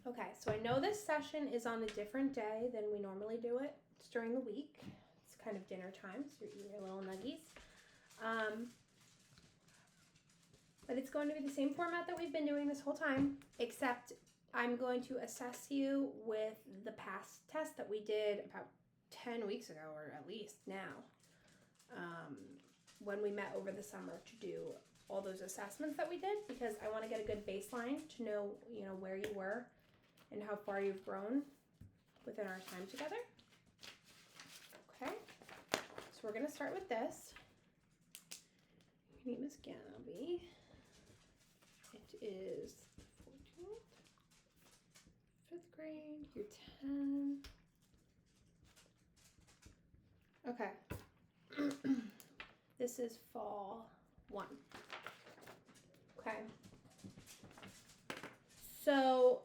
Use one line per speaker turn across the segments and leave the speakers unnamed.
Okay, so I know this session is on a different day than we normally do it. It's during the week. It's kind of dinner time, so you're eating your little nuggies. But it's going to be the same format that we've been doing this whole time, except I'm going to assess you with the past test that we did about 10 weeks ago, or at least now, when we met over the summer to do all those assessments that we did, because I want to get a good baseline to know, where you were and how far you've grown within our time together. Okay, so we're going to start with this. Your name is Gabby. It is 14th, 5th grade, you're 10. Okay. This is fall 1. Okay. So,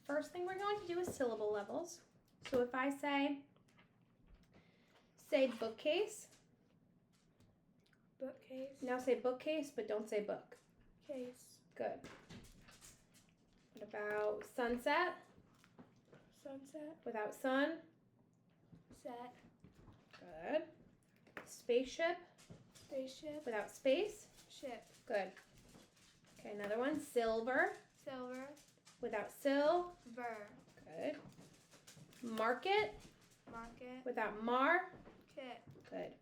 first thing we're going to do is syllable levels. So if I say bookcase.
Bookcase.
Now say bookcase, but don't say book.
Case.
Good. What about sunset?
Sunset.
Without sun?
Set.
Good. Spaceship?
Spaceship.
Without space?
Ship.
Good. Okay, another one. Silver?
Silver.
Without sil?
Ver.
Good. Market?
Market.
Without mar?
Kit.
Good.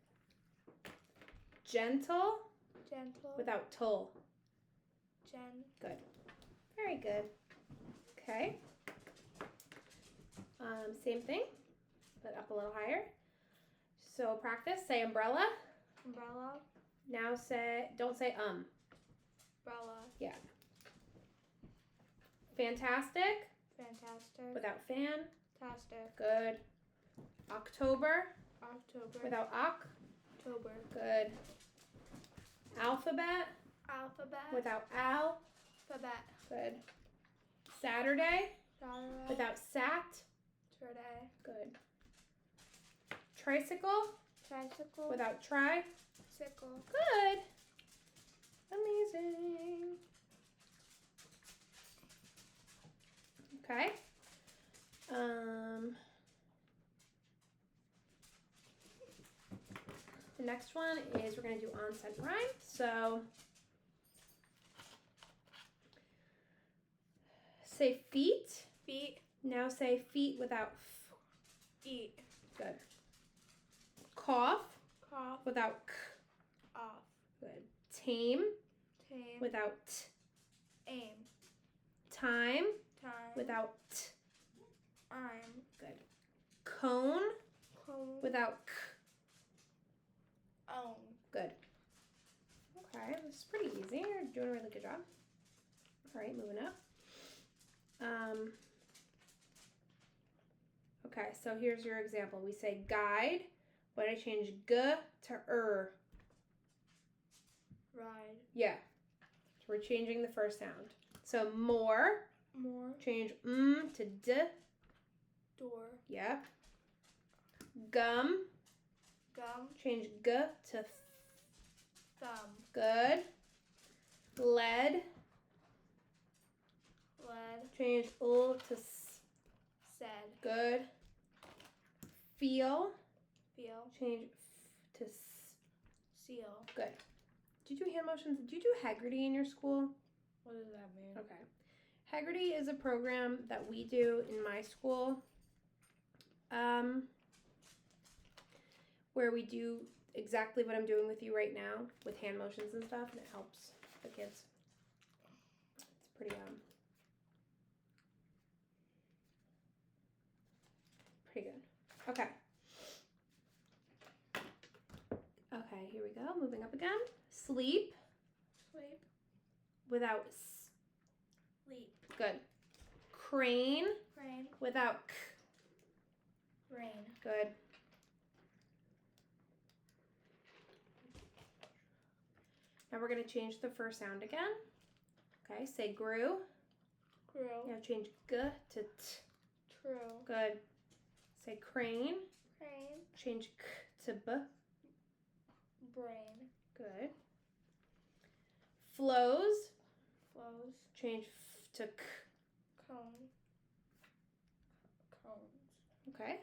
Gentle?
Gentle.
Without tul?
Gen.
Good. Very good. Okay. Same thing, but up a little higher. So practice. Say umbrella.
Umbrella.
Now don't say
Umbrella.
Yeah. Fantastic.
Fantastic.
Without fan.
Tastic.
Good. October.
October.
Without oc.
October.
Good. Alphabet.
Alphabet.
Without al.
Alphabet.
Good. Saturday.
Saturday.
Without sat.
Saturday.
Good. Tricycle.
Tricycle.
Without try.
Sickle.
Good. Amazing. Okay. The next one is we're going to do onset rhyme. So say feet.
Feet.
Now say feet without f.
Eat.
Good. Cough.
Cough.
Without k.
Off.
Good. Tame.
Tame.
Without t.
Aim.
Time.
Time.
Without t.
I'm.
Good. Cone.
Cone.
Without k.
Own.
Good. Okay, this is pretty easy. You're doing a really good job. All right, moving up. Okay, so here's your example. We say guide, but I change g to
Ride.
Yeah. So we're changing the first sound. So more.
More.
Change to d.
Door.
Yep. Gum.
Gum.
Change g to
Thumb.
Good. Lead.
Lead.
Change l to s.
Said.
Good. Feel.
Feel.
Change f to s.
Seal.
Good. Did you do hand motions? Did you do Haggerty in your school?
What does that mean?
Okay. Haggerty is a program that we do in my school, where we do exactly what I'm doing with you right now with hand motions and stuff, and it helps the kids. It's pretty good. Okay. Okay, here we go. Moving up again. Sleep.
Sleep.
Without s.
Leap.
Good. Crane.
Rain.
Without k.
Rain.
Good. Now we're going to change the first sound again. Okay, say grew.
Grew.
Now change g to t.
True.
Good. Say crane.
Crane.
Change k to b.
Brain.
Good. Flows. Change f to k.
Cone. Cones.
Okay.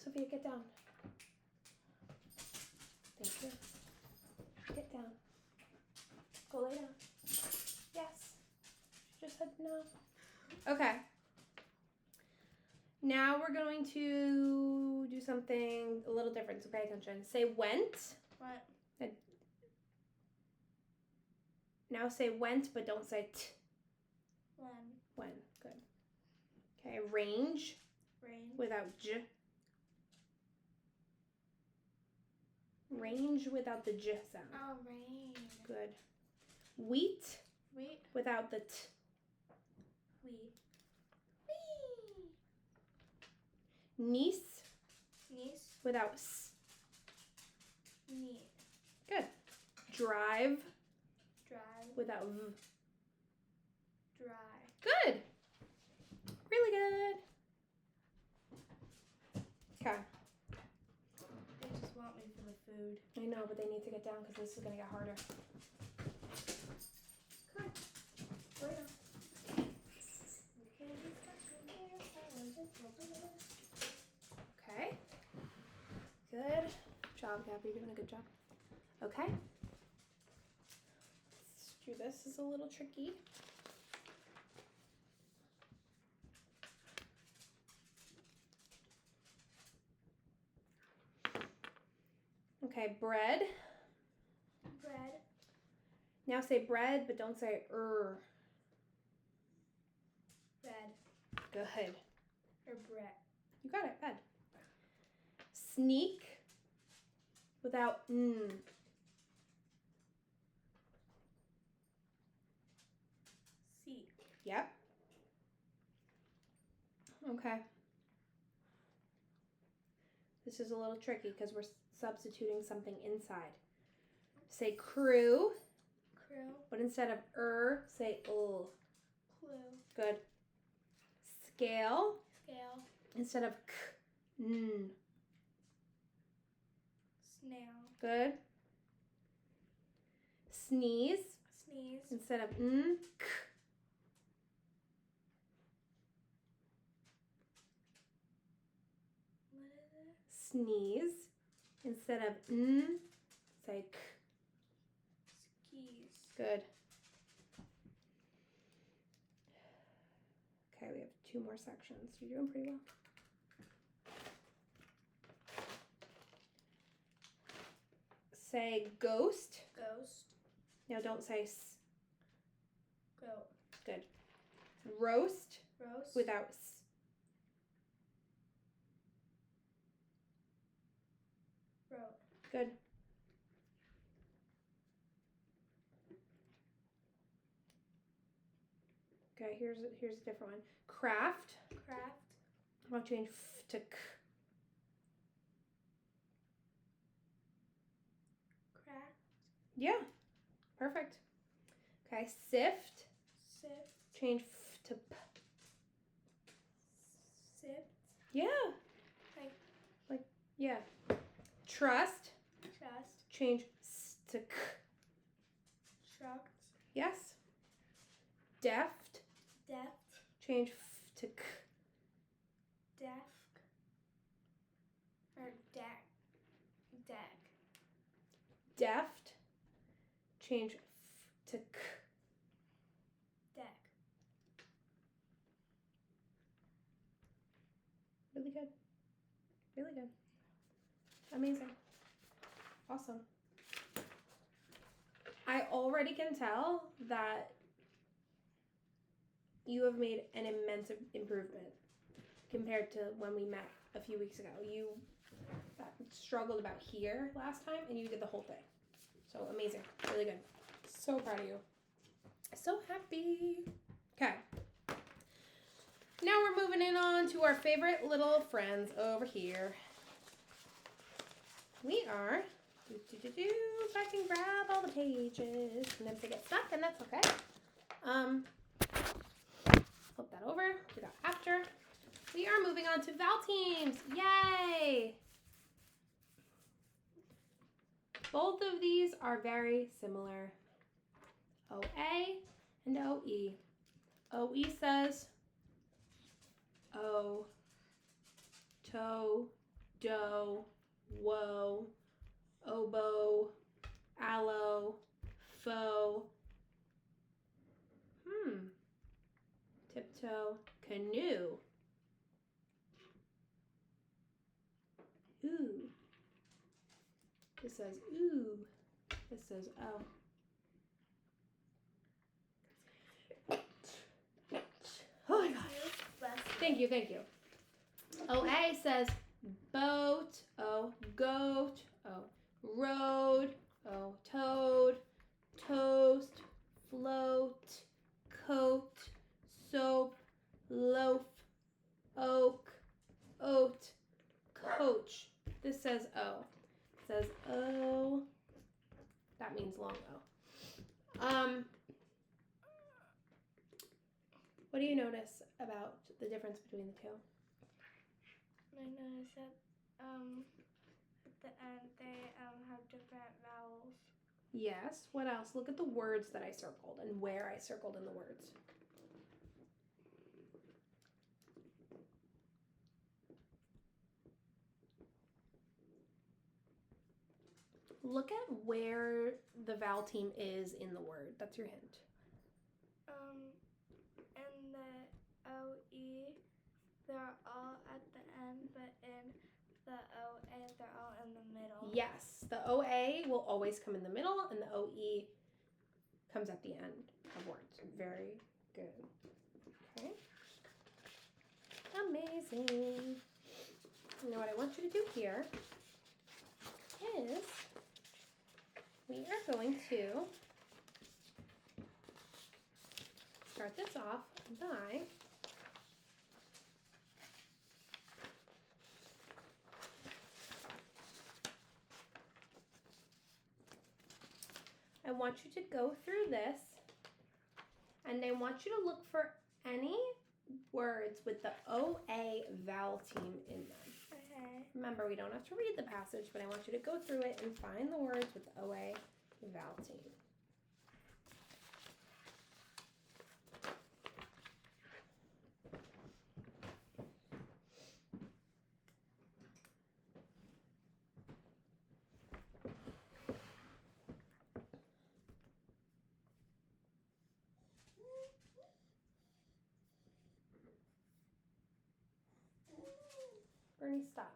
Sophia, get down. Thank you. Get down. Go lay down. Yes. She just said no. Okay. Now we're going to do something a little different, so pay attention. Say went.
What?
Now say went, but don't say t.
When.
When. Good. Okay. Range.
Range.
Without j. Range without the j sound.
Oh, rain.
Good. Wheat.
Wheat.
Without the t.
Wheat.
Niece.
Niece.
Without s.
Neat.
Good. Drive.
Drive.
Without v.
Dry.
Good. Really good. Okay.
They just want me for the food.
I know, but they need to get down because this is going to get harder.
Come on. Lay down.
Okay. Good job, Gabby. You're doing a good job. Okay. Let's do this. This is a little tricky. Okay, bread.
Bread.
Now say bread, but don't say
Bread.
Good.
Or bread.
You got it. Good. Sneak without n.
Seek.
Yep. Okay. This is a little tricky because we're substituting something inside. Say crew,
Crew.
but instead of say l.
Clue.
Good. Scale,
Scale.
instead of k, n.
Snail.
Good. Sneeze,
Sneeze.
instead of n, k.
What is it?
Sneeze, instead of n, say k.
Skis.
Good. Okay, we have 2 more sections. You're doing pretty well. Say ghost.
Ghost.
Now don't say s.
Goat.
Good. Roast
Roast.
without s.
Roat.
Good. Okay, here's a different one. Craft.
Craft.
I'll change f to k.
Craft.
Yeah. Perfect. Okay, sift.
Sift.
Change f to p.
Sift.
Yeah. Like yeah. Trust.
Trust.
Change s to k.
Trucked.
Yes. Deft.
Deft.
Change f to k.
Desk. Or deck. Deck.
Deft. Change f to k.
Deck.
Really good. Really good. Amazing. Awesome. I already can tell that you have made an immense improvement compared to when we met a few weeks ago. You struggled about here last time and you did the whole thing. So amazing. Really good. So proud of you. So happy. Okay. Now we're moving in on to our favorite little friends over here. We are if I can grab all the pages and then they get stuck, and that's okay. Flip that over. We got after. We are moving on to vowel teams. Yay! Both of these are very similar. OA and OE. OE says O, toe, doe, woe, oboe, aloe, foe, tiptoe, canoe, ooh. This says ooh. This says oh. Oh my gosh. Thank you, thank you. OA says boat, oh, goat, oh, road, oh, toad, toast, float, coat, soap, loaf, oak, oat, coach. This says O. It says O. That means long O. What do you notice about the difference between the two?
I noticed that at the end they have different vowels.
Yes. What else? Look at the words that I circled and where I circled in the words. Look at where the vowel team is in the word. That's your hint.
In the OE, they're all at the end, but in the OA, they're all in the middle.
Yes, the OA will always come in the middle, and the OE comes at the end of words. Very good. Okay. Amazing. Now what I want you to do here is we are going to start this off by I want you to go through this, and I want you to look for any words with the OA vowel team in them.
Okay.
Remember, we don't have to read the passage, but I want you to go through it and find the words with the OA vowel team. Bernie, stop.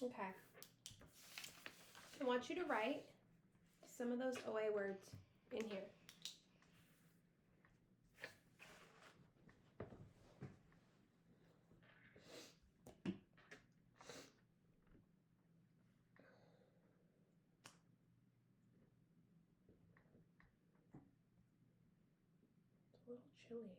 Okay. I want you to write some of those OA words in here. It's a little chilly.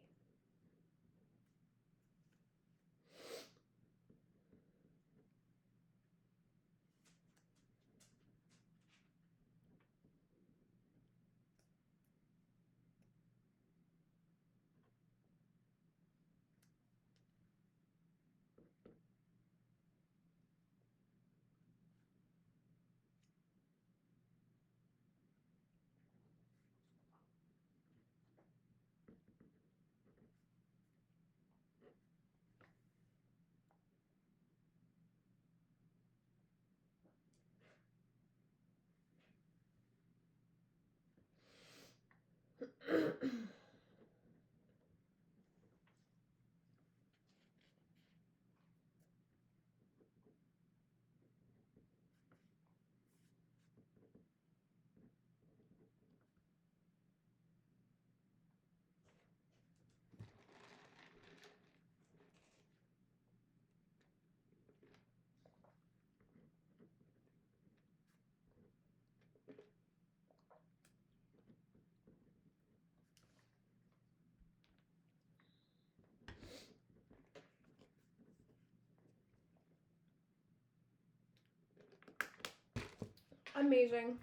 Amazing.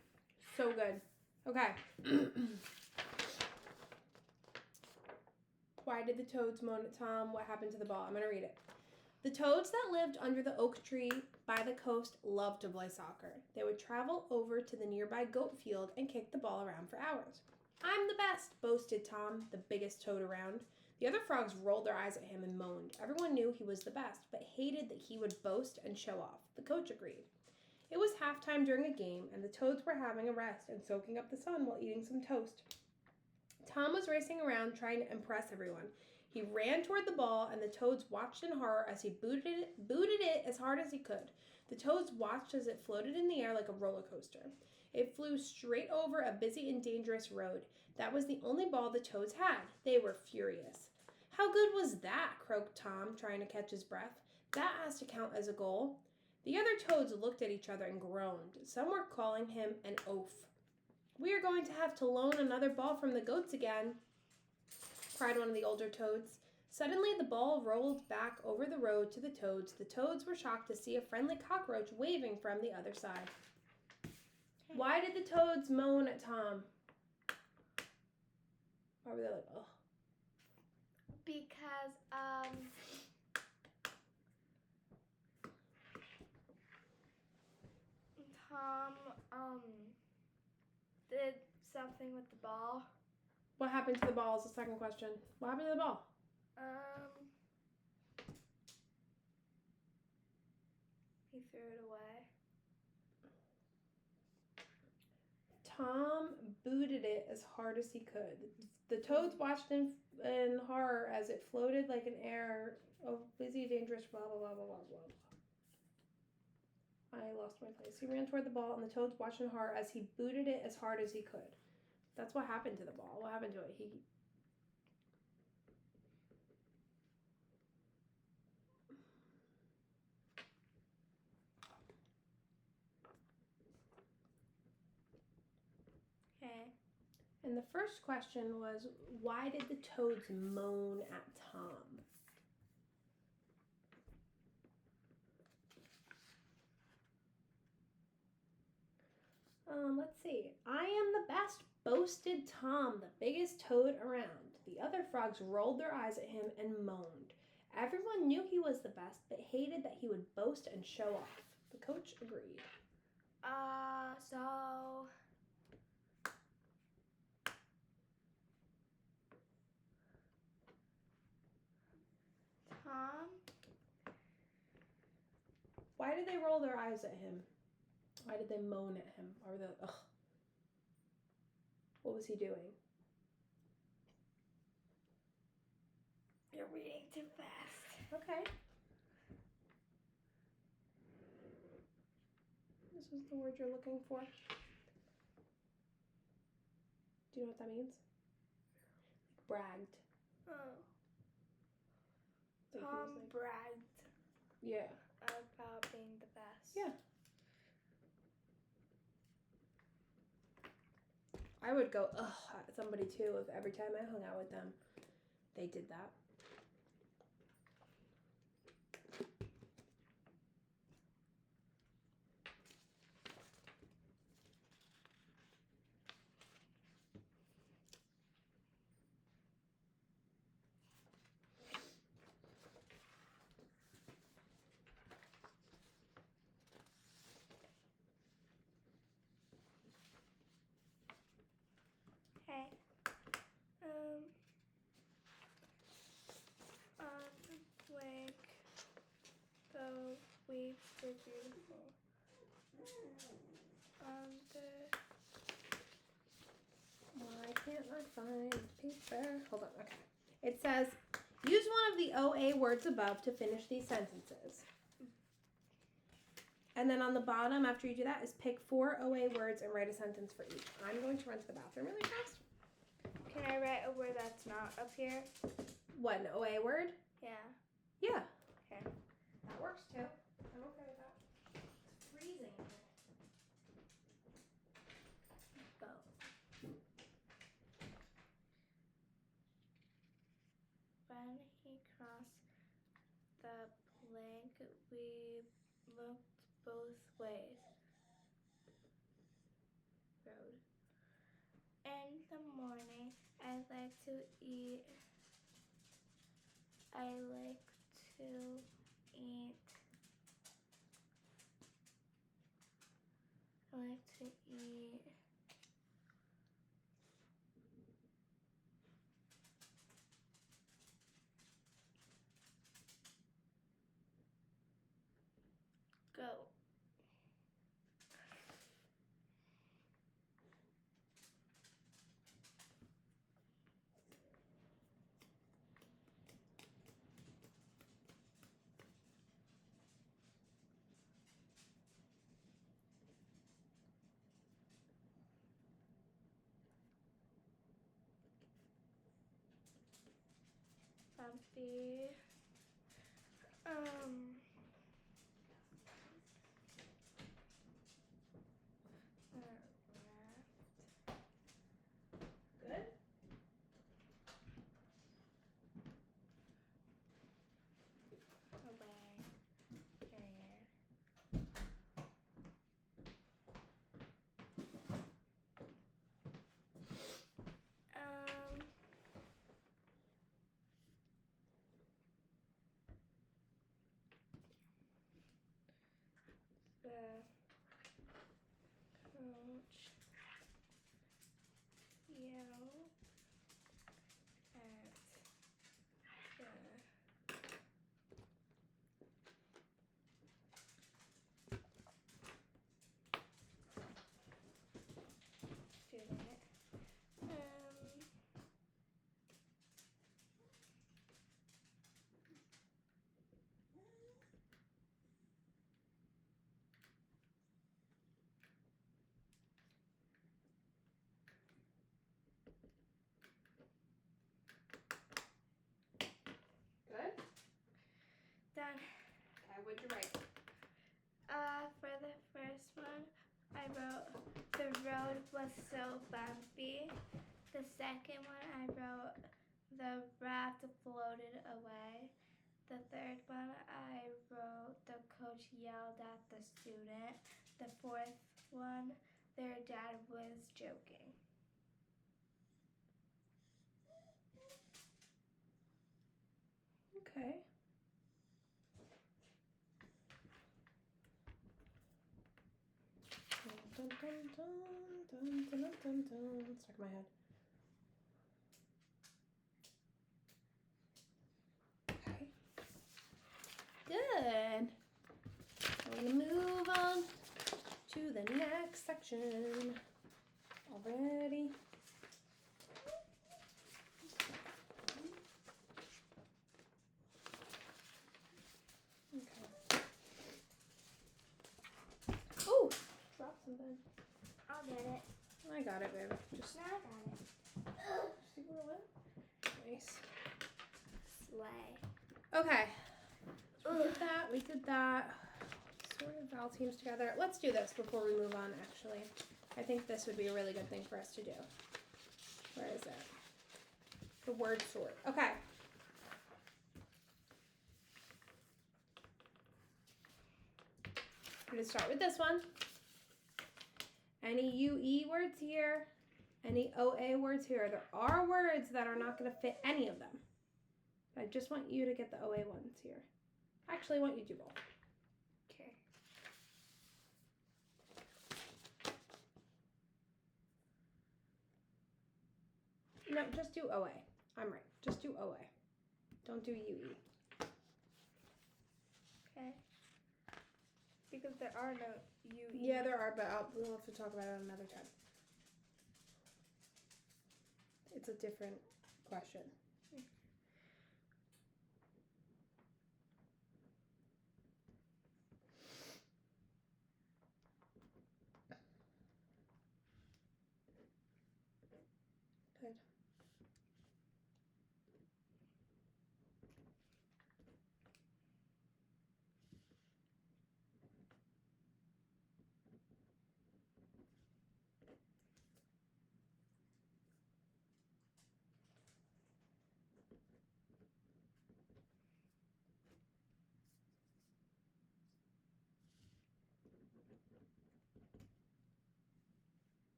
So good. Okay. Why did the toads moan at Tom? What happened to the ball? I'm going to read it. The toads that lived under the oak tree by the coast loved to play soccer. They would travel over to the nearby goat field and kick the ball around for hours. I'm the best, boasted Tom, the biggest toad around. The other frogs rolled their eyes at him and moaned. Everyone knew he was the best, but hated that he would boast and show off. The coach agreed. It was halftime during a game, and the toads were having a rest and soaking up the sun while eating some toast. Tom was racing around trying to impress everyone. He ran toward the ball, and the toads watched in horror as he booted it as hard as he could. The toads watched as it floated in the air like a roller coaster. It flew straight over a busy and dangerous road. That was the only ball the toads had. They were furious. How good was that? Croaked Tom, trying to catch his breath. That has to count as a goal. The other toads looked at each other and groaned. Some were calling him an oaf. We are going to have to loan another ball from the goats again, cried one of the older toads. Suddenly, the ball rolled back over the road to the toads. The toads were shocked to see a friendly cockroach waving from the other side. Why did the toads moan at Tom? Why were they like, oh?
Because, Tom, did something with the ball.
What happened to the ball is the second question. What happened to the ball?
He threw it away.
Tom booted it as hard as he could. The toads watched in horror as it floated like an air of busy, dangerous, blah, blah, blah, blah, blah, blah. I lost my place. He ran toward the ball, and the toads watched in horror as he booted it as hard as he could. That's what happened to the ball. What happened to it?
Okay.
And the first question was, why did the toads moan at Tom? Let's see. I am the best, boasted Tom, the biggest toad around. The other frogs rolled their eyes at him and moaned. Everyone knew he was the best, but hated that he would boast and show off. The coach agreed.
So Tom,
Why did they roll their eyes at him? Why did they moan at him? Or the ugh? What was he doing?
you're reading too fast.
Okay. This is the word you're looking for. Do you know what that means? Like bragged.
Oh.
Like
Tom
he was
bragged
yeah.
about being the best.
Yeah. I would go ugh at somebody too if every time I hung out with them they did that.
Okay. Like the waves were beautiful.
Why can't I find paper? Hold on, okay. It says, use one of the OA words above to finish these sentences. And then on the bottom, after you do that, is pick 4 OA words and write a sentence for each. I'm going to run to the bathroom really fast.
Can I write a word that's not up here?
What, an OA word?
Yeah.
Yeah.
Okay.
That works too. I'm okay with that. It's freezing. Go.
When he crossed the plank, we looked both ways. the morning. I like to eat. I like to eat. I like to eat. Go. Bumpy.
Good.
The coach yelled at the student.
Good.
Done.
Okay, what'd you write?
For the first one, I wrote the road was so bumpy. The second one, I wrote the raft floated away. The third one, I wrote the coach yelled at the student. The fourth one, their dad was joking.
Okay. Dun, dun, dun, dun, dun, dun, dun, dun. Stuck in my head. Okay. Good. We're gonna move on to the next section already. Okay. Oh, dropped something.
I'll get it.
I got it, babe. Just
No, I got it.
see where it went. Nice.
Slay.
Okay. So we did that. Sort of vowel teams together. Let's do this before we move on, actually. I think this would be a really good thing for us to do. Where is it? The word sort. Okay. I'm going to start with this one. Any UE words here? Any OA words here? There are words that are not going to fit any of them. I just want you to get the OA ones here. Actually, I want you to do both.
Okay.
No, just do OA. I'm right. Just do OA. Don't do UE.
Okay. Because there are no UE.
Yeah, there are, but we'll have to talk about it another time. It's a different question. Good.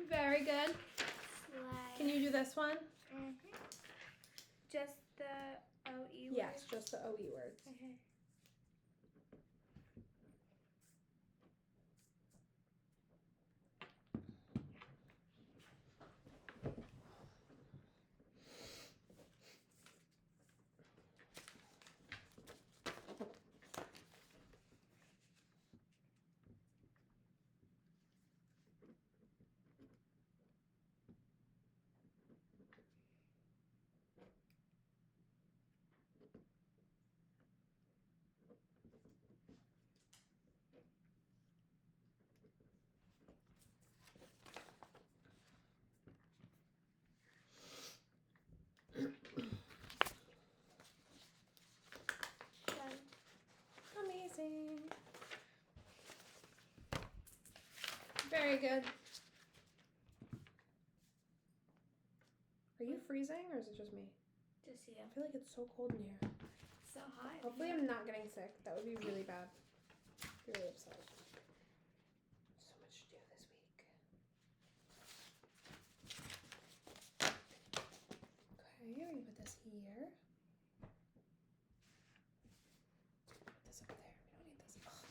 Very good.
Slide.
Can you do this one?
Just the OE word?
Yes, just the OE words.
Okay. Done.
Amazing. Very good. Are you freezing or is it just me?
Just you.
I feel like it's so cold in here.
So hot.
Hopefully I'm not getting sick. That would be really bad. Really upset. So much to do this week. Okay, we can put this here. Put this up there. We don't need this.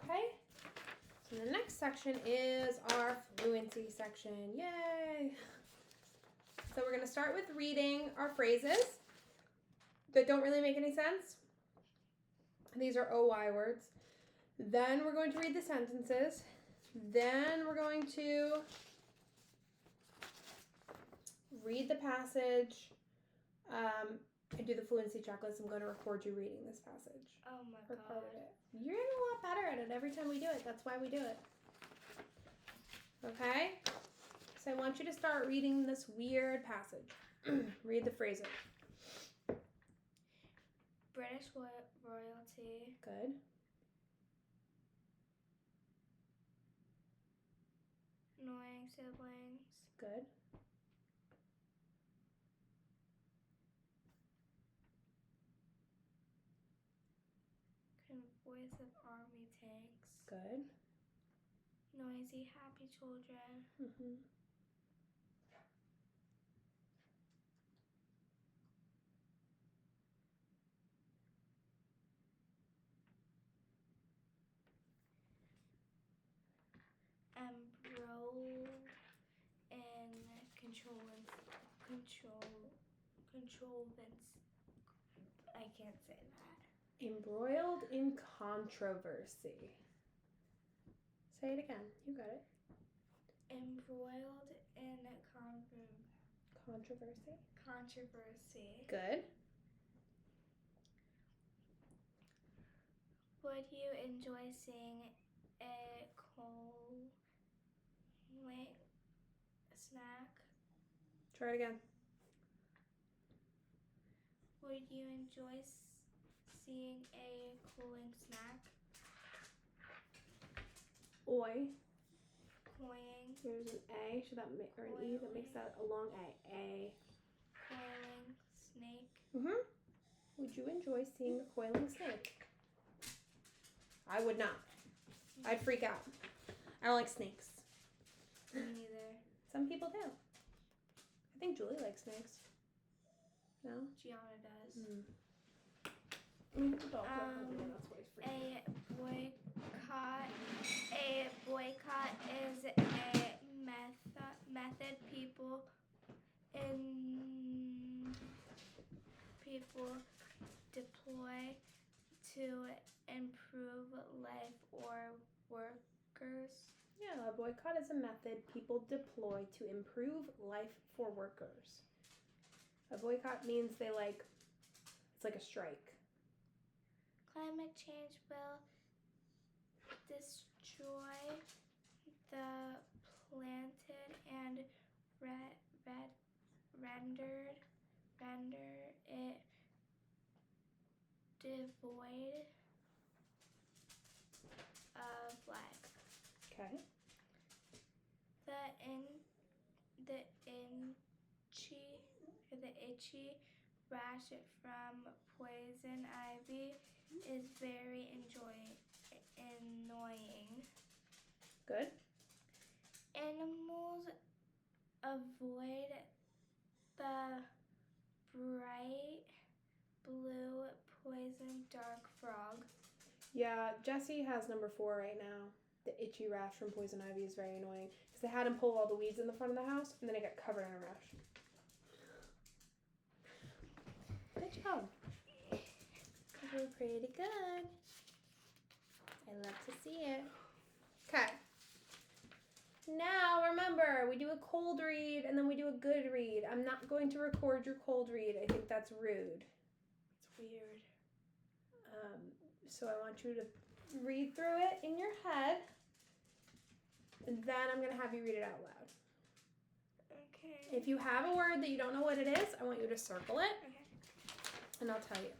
Okay. So the next section is our fluency section. Yay! So we're going to start with reading our phrases that don't really make any sense. These are OY words. Then we're going to read the sentences. Then we're going to read the passage and do the fluency checklist. I'm going to record you reading this passage.
Oh my
For
god.
part of it. You're getting a lot better at it every time we do it. That's why we do it. Okay? So I want you to start reading this weird passage. Read the phrases.
British royalty.
Good.
Annoying siblings.
Good.
Voice of army tanks.
Good.
Noisy, happy children.
Mm-hmm.
Embroiled in contrivance. I can't say that.
Embroiled in controversy. Say it again. You got it.
Embroiled in
Controversy.
controversy.
Good.
Would you enjoy seeing a cold snack?
Try it again.
Would you enjoy seeing a cooling snack?
Oi.
Coiling.
There's an A. Should that make or an E that makes that a long A? A.
Coiling snake.
Mm-hmm. Would you enjoy seeing a coiling snake? I would not. I'd freak out. I don't like snakes.
Me neither.
Some people do. I think Julie likes snakes. No?
Gianna does.
Mm. I mean, the dogs are hungry, that's why he's freaking out.
A boycott is a method people deploy to improve life or workers.
Yeah, a boycott is a method people deploy to improve life for workers. A boycott means it's like a strike.
Climate change will destroy the planted and render it devoid of life.
Okay.
The itchy rash from poison ivy is very annoying.
Good.
Animals avoid the bright blue poison dark frog.
Yeah, Jesse has number 4 right now. The itchy rash from poison ivy is very annoying because they had him pull all the weeds in the front of the house and then it got covered in a rash. Good job. You were pretty good. I love to see it. Okay. Now remember, we do a cold read and then we do a good read. I'm not going to record your cold read. I think that's rude.
It's weird.
So I want you to read through it in your head, and then I'm going to have you read it out loud.
Okay.
If you have a word that you don't know what it is, I want you to circle it,
Okay.
and I'll tell you.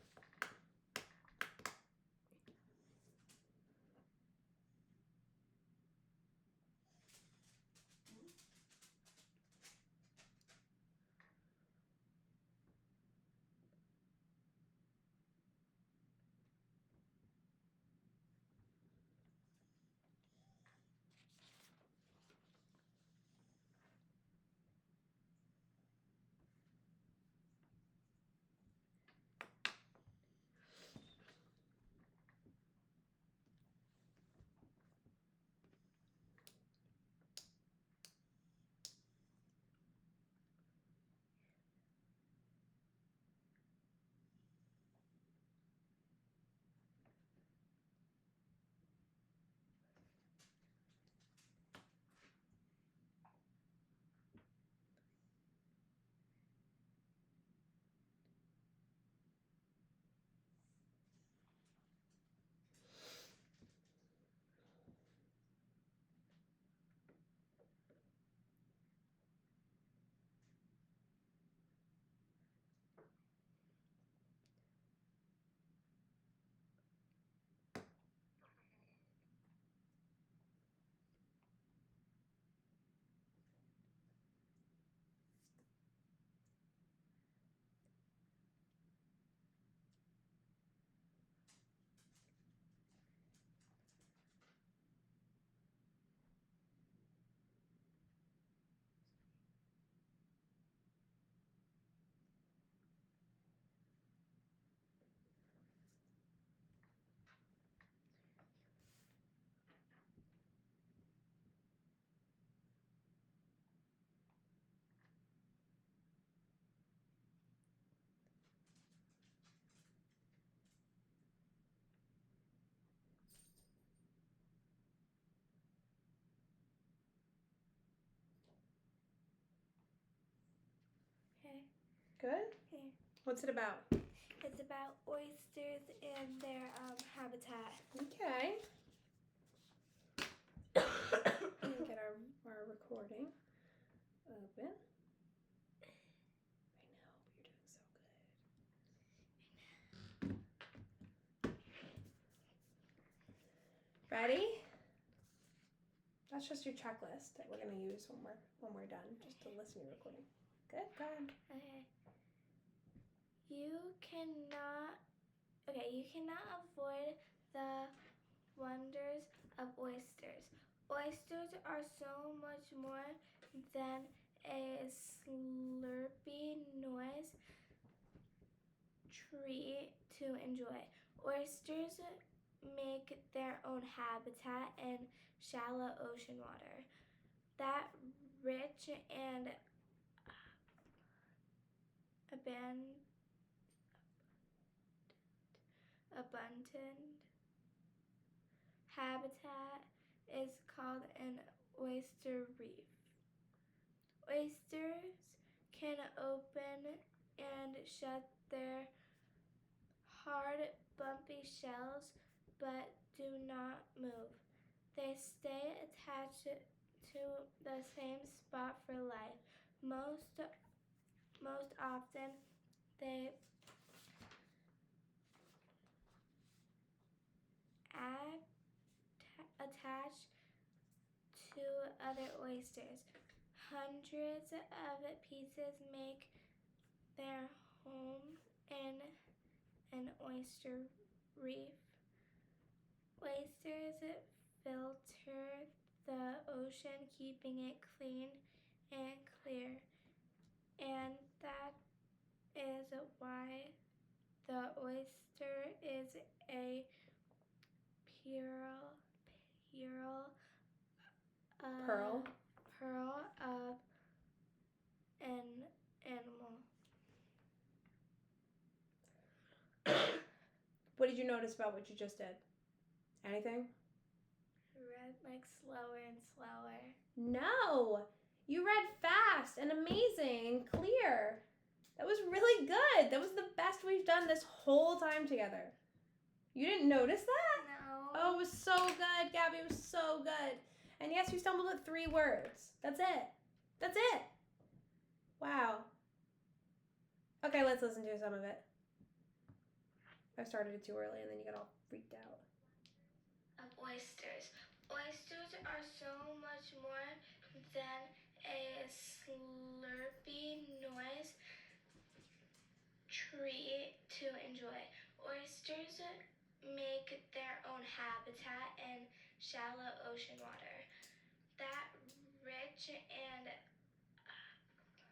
Okay.
Good?
Okay.
What's it about?
It's about oysters and their habitat.
Okay. Get our recording open. I know, but you're doing so good. Ready? That's just your checklist that we're gonna use when we're done, just to listen to your recording. Good, go ahead.
Okay. You cannot avoid the wonders of oysters. Oysters are so much more than a slurpy noise treat to enjoy. Oysters make their own habitat in shallow ocean water. That rich and abundant habitat is called an oyster reef. Oysters can open and shut their hard, bumpy shells, but do not move. They stay attached to the same spot for life. Most often, they attach to other oysters. Hundreds of pieces make their home in an oyster reef. Oysters filter the ocean, keeping it clean and clear. And that is why the oyster is a pearl of an animal.
What did you notice about what you just did? Anything?
Read like slower and slower.
No! You read fast and amazing and clear. That was really good. That was the best we've done this whole time together. You didn't notice that?
No.
Oh, it was so good, Gabby. It was so good. And yes, you stumbled at 3 words. That's it. That's it. Wow. Okay, let's listen to some of it. I started it too early and then you got all freaked out.
Of oysters. Oysters are so much more than a slurpy noise treat to enjoy. Oysters make their own habitat in shallow ocean water. That rich and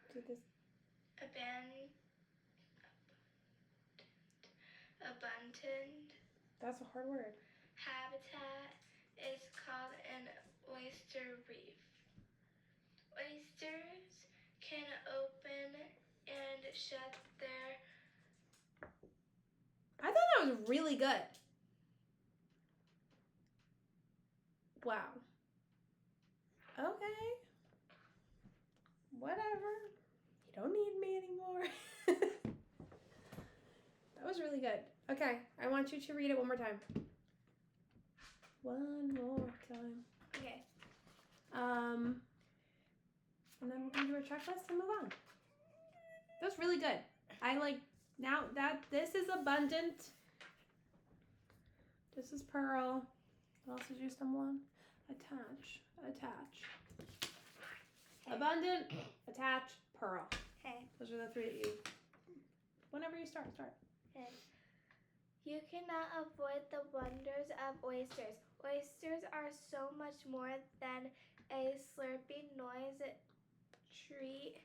Do this.
abundant
That's a hard word.
habitat is called an oyster reef. Oysters can open and shut their...
I thought that was really good. Wow. Okay. Whatever. You don't need me anymore. That was really good. Okay, I want you to read it one more time. One more time.
Okay.
And then we're gonna do our checklist and move on. That was really good. I like now that this is abundant. This is pearl. What else did you stumble on? Attach.
Okay.
Abundant, attach, pearl.
Okay.
Those are the 3 that you. Whenever you start.
Okay. You cannot avoid the wonders of oysters. Oysters are so much more than a slurpy noise treat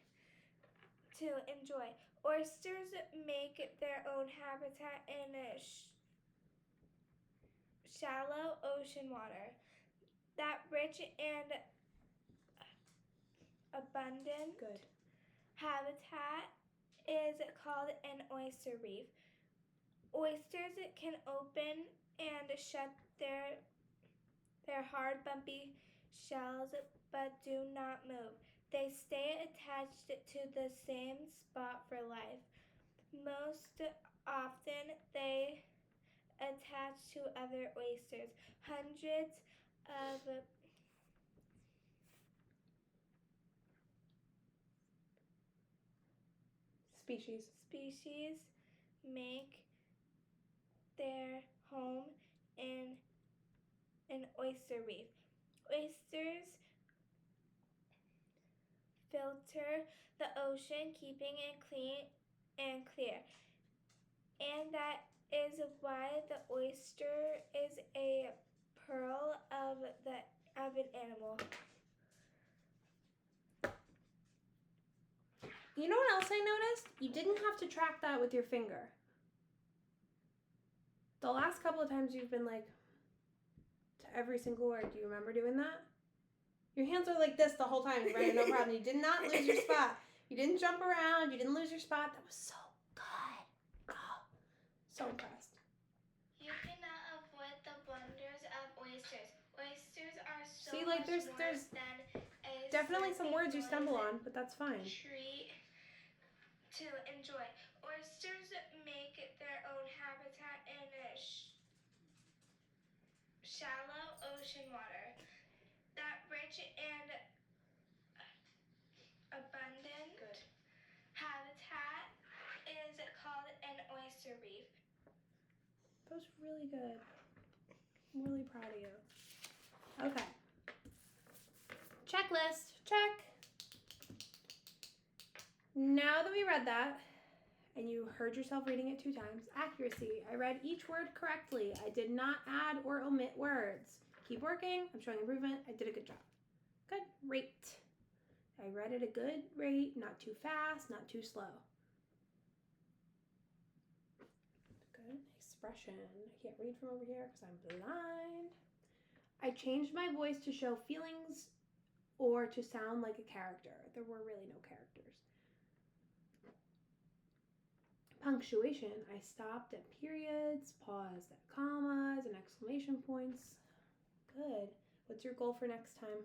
to enjoy. Oysters make their own habitat in shallow ocean water. That rich and abundant
Good.
habitat is called an oyster reef. Oysters can open and shut their hard, bumpy shells, but do not move. They stay attached to the same spot for life. Most often, they attach to other oysters. Hundreds of species make their home in an oyster reef. Oysters filter the ocean, keeping it clean and clear. And that is why the oyster is a pearl of an animal.
You know what else I noticed? You didn't have to track that with your finger. The last couple of times you've been like to every single word. Do you remember doing that? Your hands are like this the whole time. You read no problem. You did not lose your spot. You didn't jump around. You didn't lose your spot. That was so good. Oh, so impressed.
You cannot avoid the wonders of oysters. Oysters are so
See, like
much
there's
more than a
definitely some words you
slurpy
stumble
noise
on, but that's fine.
treat to enjoy. Oysters make their own habitat in shallow ocean water. That rich and abundant habitat is called an oyster reef.
That was really good. I'm really proud of you. Okay. Checklist. Check. Now that we read that, and you heard yourself reading it 2 times. Accuracy. I read each word correctly. I did not add or omit words. Keep working. I'm showing improvement. I did a good job. Good. Rate. I read at a good rate, not too fast, not too slow. Good. Expression. I can't read from over here because I'm blind. I changed my voice to show feelings or to sound like a character. There were really no characters. Punctuation. I stopped at periods, paused at commas and exclamation points. Good. What's your goal for next time?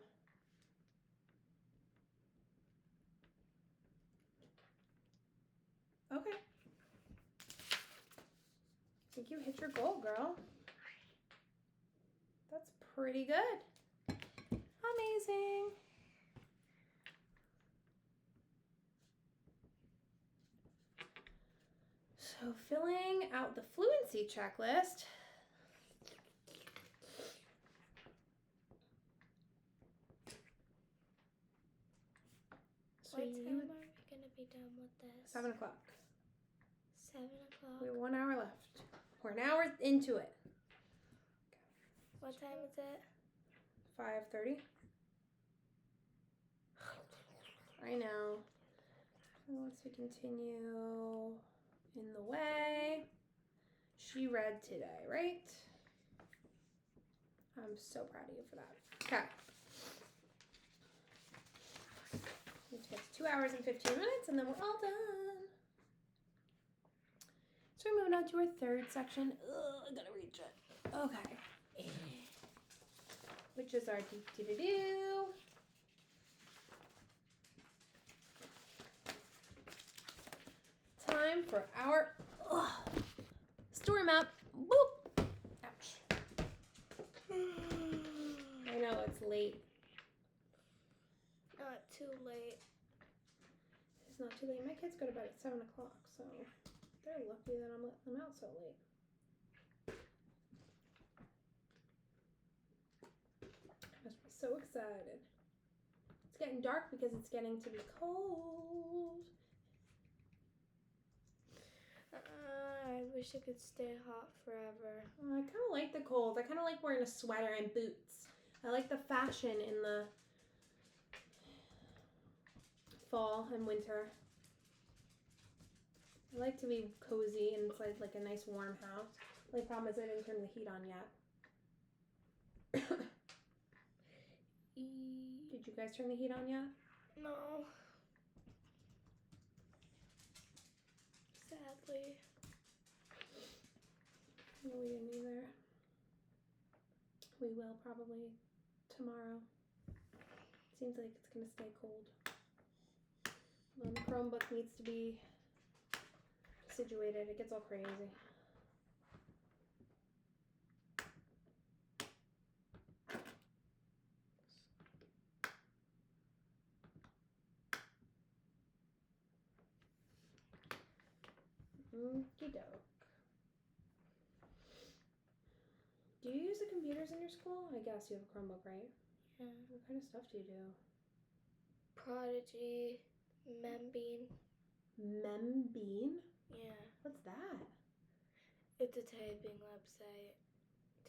Okay. I think you hit your goal, girl. That's pretty good. Amazing. So filling out the fluency checklist. So
what time are we going to be done with this?
7 o'clock.
7 o'clock.
We have 1 hour left. We're an hour into it.
What time is it?
5:30. I know. Let's continue in the way. She read today, right? I'm so proud of you for that. Okay. It takes 2 hours and 15 minutes, and then we're all done. So we're moving on to our 3rd section. Ugh, I gotta reach it. Okay. Which is our do-do-do-do. Time for our story map. Boop. Ouch. I know it's late.
Not too late.
It's not too late. My kids go to bed at 7 o'clock, so they're lucky that I'm letting them out so late. I must be so excited. It's getting dark because it's getting to be cold.
I wish it could stay hot forever.
I kind of like the cold. I kind of like wearing a sweater and boots. I like the fashion in the fall and winter. I like to be cozy and inside like a nice warm house. The only problem is I didn't turn the heat on yet. Did you guys turn the heat on yet?
No. Sadly.
No, we didn't either. We will probably tomorrow. Seems like it's gonna stay cold. The Chromebook needs to be situated. It gets all crazy. Okey doke. Do you use the computers in your school? I guess you have a Chromebook, right?
Yeah.
What kind of stuff do you do?
Prodigy, Membean.
Membean?
Yeah.
What's that?
It's a typing website.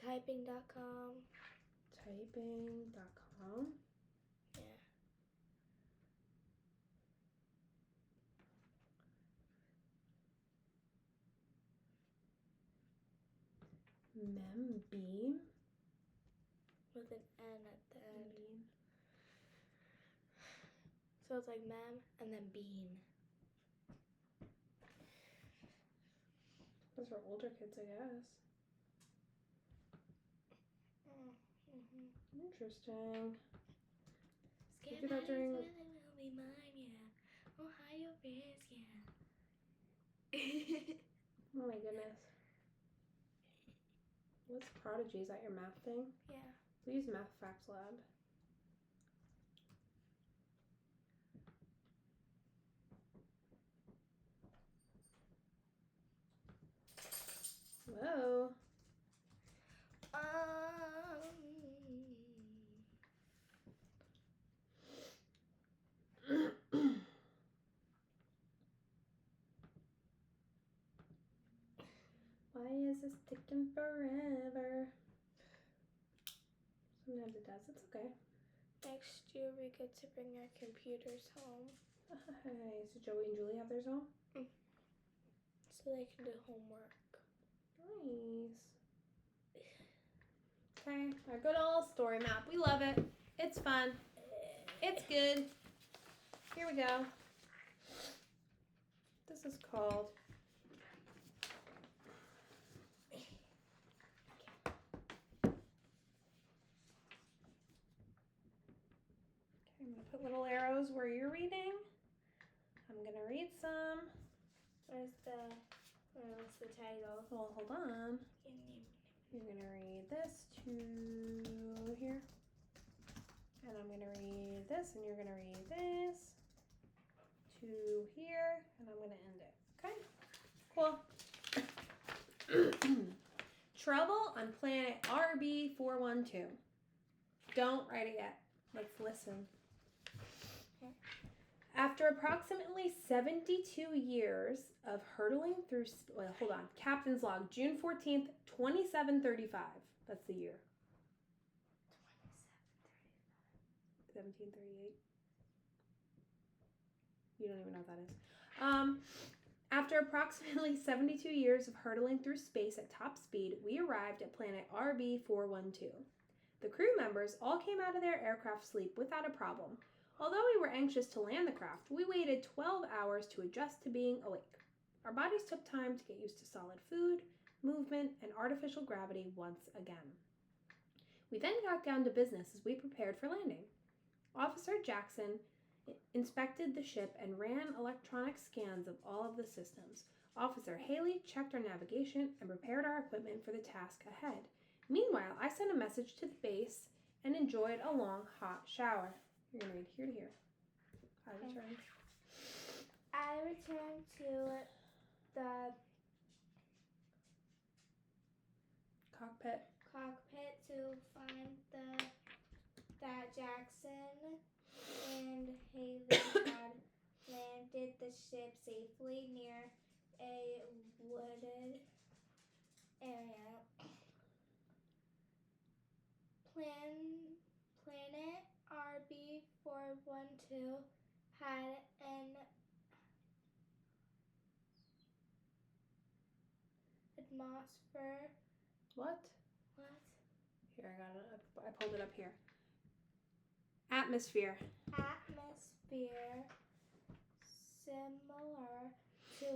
Typing.com.
Typing.com?
Yeah.
Membean?
With an N at the end.
Membean.
So it's like mem and then bean.
Those are older kids, I guess.
Mm-hmm.
Interesting.
Scared
You do that during...
will be mine, yeah. Ohio Bears, yeah.
Oh my goodness. What's Prodigy? Is that your math thing?
Yeah.
We use Math Facts Lab. Whoa. does. It's okay.
Next year we get to bring our computers home.
Hey, so Joey and Julie have theirs home?
So they can do homework.
Nice. Okay, our good old story map. We love it. It's fun. It's good. Here we go. This is called I'm going to put little arrows where you're reading. I'm going to read some.
What's the title?
Well, hold on. You're going to read this to here. And I'm going to read this, and you're going to read this to here. And I'm going to end it. Okay? Cool. Trouble on planet RB412. Don't write it yet. Let's listen.
Okay.
After approximately 72 years of hurtling through... Well, hold on. Captain's log, June 14th, 2735. That's the year. 1738. You don't even know what that is. After approximately 72 years of hurtling through space at top speed, we arrived at planet RB412. The crew members all came out of their aircraft sleep without a problem. Although we were anxious to land the craft, we waited 12 hours to adjust to being awake. Our bodies took time to get used to solid food, movement, and artificial gravity once again. We then got down to business as we prepared for landing. Officer Jackson inspected the ship and ran electronic scans of all of the systems. Officer Haley checked our navigation and prepared our equipment for the task ahead. Meanwhile, I sent a message to the base and enjoyed a long, hot shower. You're going to read here to here.
I returned to the
cockpit
to find that Jackson and Haley had landed the ship safely near a wooded area. Planet RB412 had an atmosphere.
What?
What?
Here, I got it. I pulled it up here. Atmosphere.
Atmosphere similar to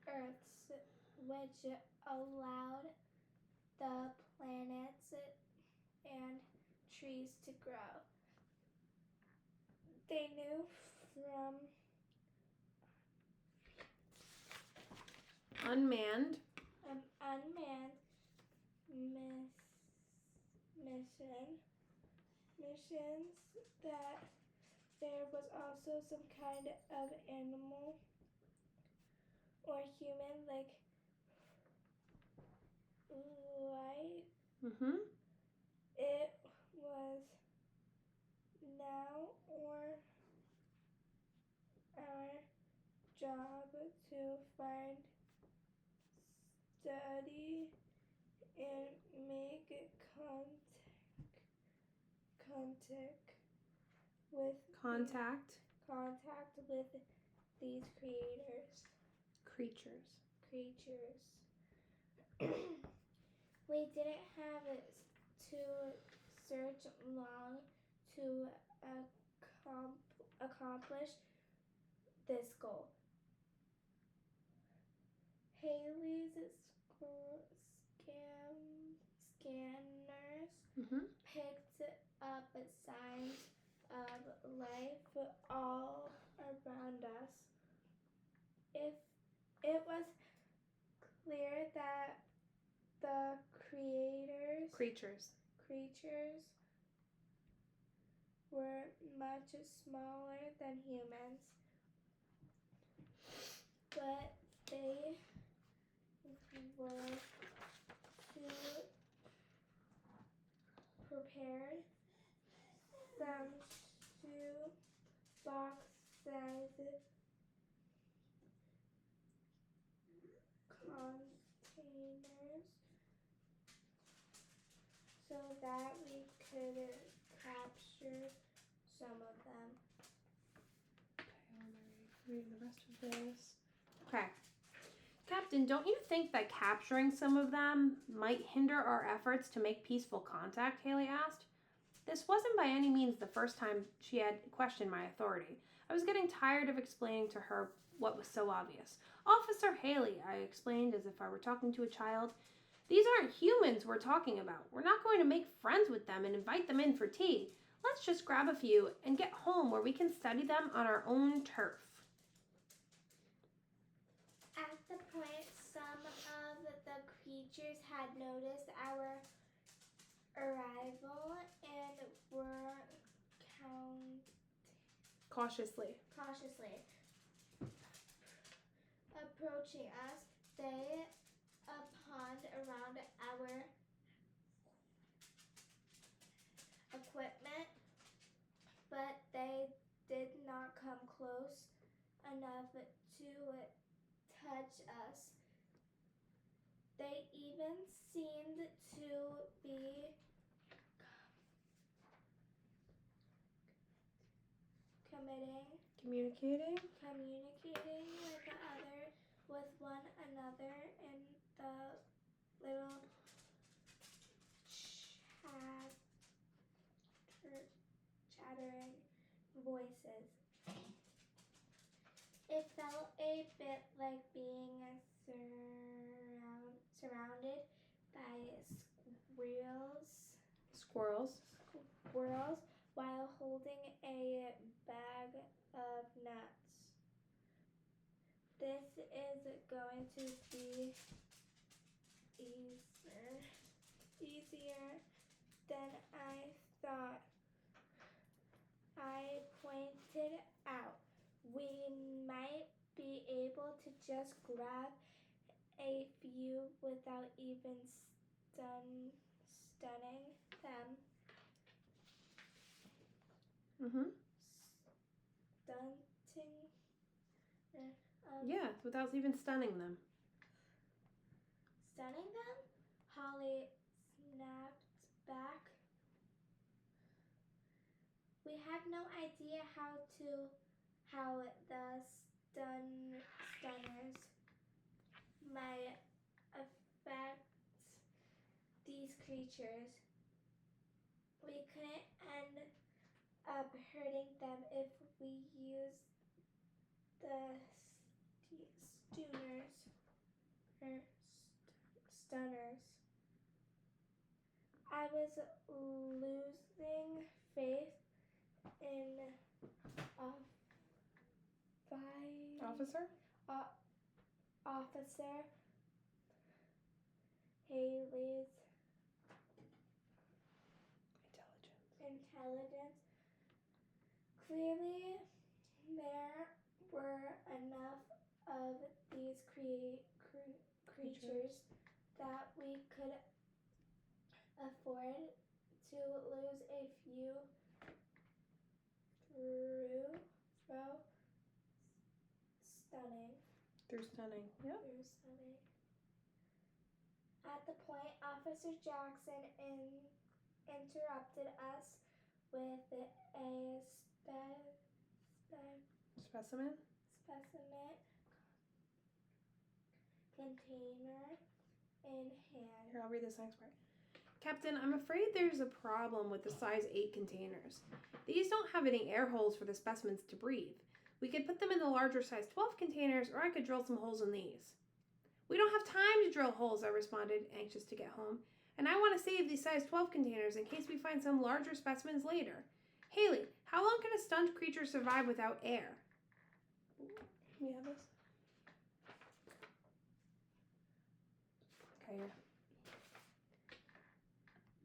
Earth's, which allowed the planets and trees to grow. They knew from
Unmanned.
an unmanned missions that there was also some kind of animal or human like life.
Mm-hmm.
It was now or our job to find, study, and make contact with these creatures. We didn't have to search long to accomplish this goal. Haley's scanners picked up signs of life all around us. It was clear that the creatures were much smaller than humans, but they were too prepared. Some shoe boxes containers so that we could capture some of them.
Okay, reading the rest of this. Okay. Captain, don't you think that capturing some of them might hinder our efforts to make peaceful contact? Haley asked. This wasn't by any means the first time she had questioned my authority. I was getting tired of explaining to her what was so obvious. Officer Haley, I explained as if I were talking to a child. These aren't humans we're talking about. We're not going to make friends with them and invite them in for tea. Let's just grab a few and get home where we can study them on our own turf.
At the point, some of the creatures had noticed our arrival and were
Cautiously
approaching us. They pawned around our equipment, but they did not come close enough to touch us. They even seemed to be
Communicating
with one another in the little chattering voices. It felt a bit like being surrounded by
squirrels.
While holding a bag of nuts. This is going to be easier than I thought. I pointed out. We might be able to just grab a few without even stunning them.
Yeah, without even stunning them.
Stunning them? Holly snapped back. We had no idea how the stunners might affect these creatures. We couldn't end up hurting them if we used the stunners. I was losing faith in Officer Haley's intelligence. Clearly, there were enough of these creatures that we could afford to lose a few through stunning.
Yep.
Through stunning. At the point, Officer Jackson interrupted us with a
Specimen
container in hand.
Here, I'll read this next part. Captain, I'm afraid there's a problem with the size 8 containers. These don't have any air holes for the specimens to breathe. We could put them in the larger size 12 containers, or I could drill some holes in these. We don't have time to drill holes, I responded, anxious to get home. And I want to save these size 12 containers in case we find some larger specimens later. Haley, how long can a stunned creature survive without air? We have this? Okay.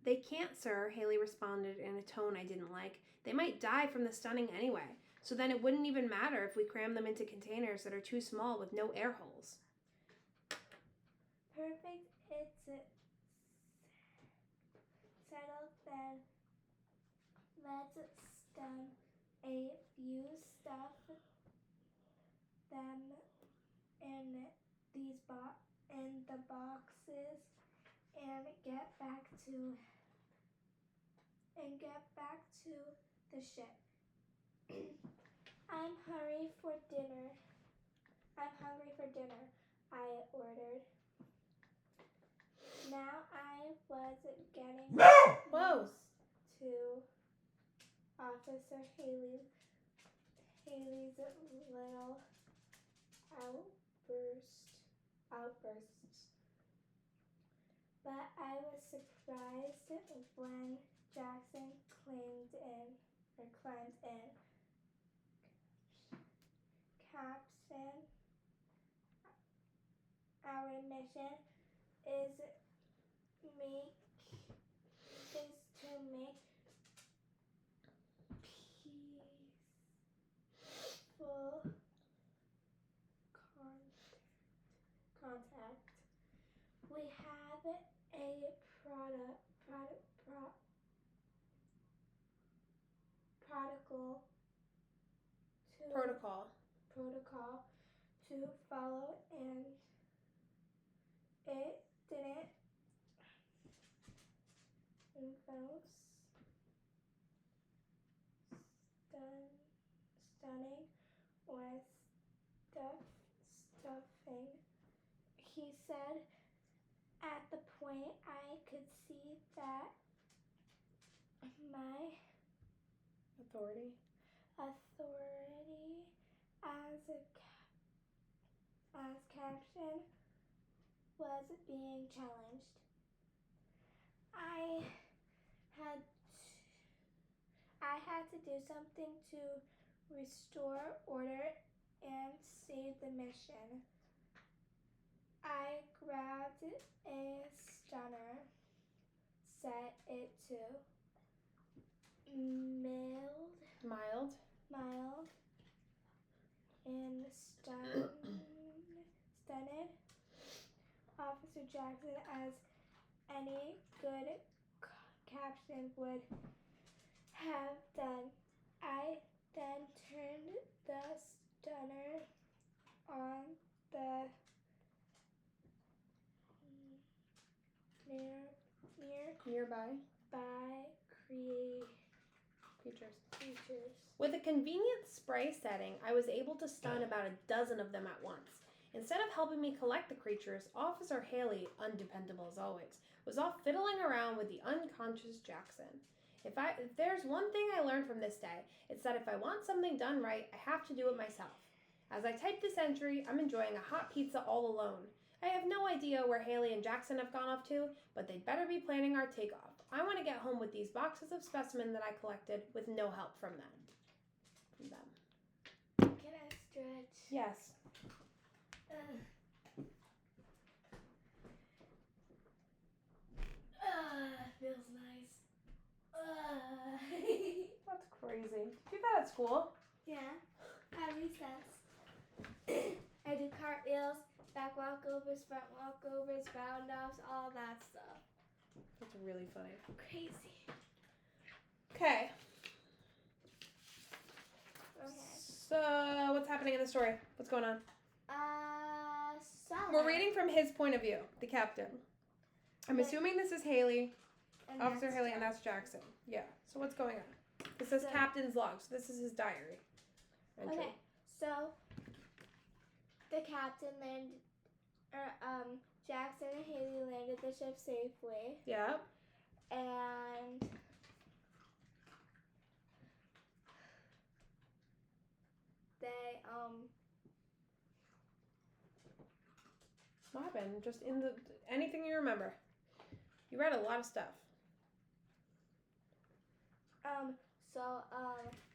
They can't, sir, Haley responded in a tone I didn't like. They might die from the stunning anyway, so then it wouldn't even matter if we cram them into containers that are too small with no air holes.
Perfect. It's settled then. Let's stun a few, stuff them in the boxes, and get back to and get back to the ship. I'm hungry for dinner. I ordered. Now I was getting
Whoa.
used to Officer Haley's little outbursts. But I was surprised when Jackson climbed in. Captain, our mission is to make peaceful contact. We have a protocol to follow, and it didn't involve stunning or stuffing. He said. At the point, I could see that my
Authority
as captain was being challenged. I had to do something to restore order and save the mission. I grabbed a stunner, set it to mild, and stunned Officer Jackson as any good captain would have done. I then turned the stunner on the
nearby
creatures.
With a convenient spray setting, I was able to stun about a dozen of them at once. Instead of helping me collect the creatures, Officer Haley, undependable as always, was off fiddling around with the unconscious Jackson. If there's one thing I learned from this day, it's that if I want something done right, I have to do it myself. As I type this entry, I'm enjoying a hot pizza all alone. I have no idea where Haley and Jackson have gone off to, but they'd better be planning our takeoff. I want to get home with these boxes of specimens that I collected with no help from them.
Can I stretch?
Yes.
Feels nice.
That's crazy. Do that at school?
Yeah, at recess. I do cartwheels, back walkovers, front walkovers, round-offs, all that stuff.
That's really funny.
Crazy.
Okay.
Okay.
So, what's happening in the story? What's going on? We're reading from his point of view, the captain. I'm assuming this is Haley, Officer Haley, and that's Jackson. Yeah. So what's going on? This says captain's log. So this is his diary entry.
Okay. So the captain Jackson and Haley landed the ship safely.
Yeah.
And they
What happened? Just in anything you remember. You read a lot of stuff.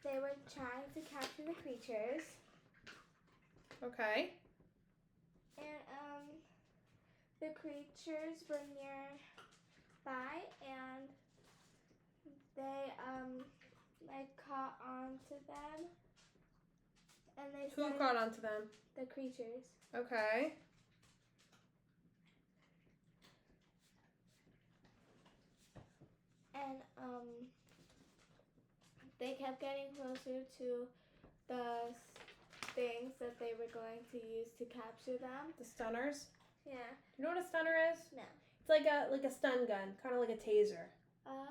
they were trying to capture the creatures.
Okay.
And the creatures were nearby, and they caught on to them. And they
Who caught on to them?
The creatures.
Okay.
And they kept getting closer to the things that they were going to use to capture them.
The stunners?
Yeah.
Do you know what a stunner is?
No.
It's like a stun gun, kind of like a taser.
Oh.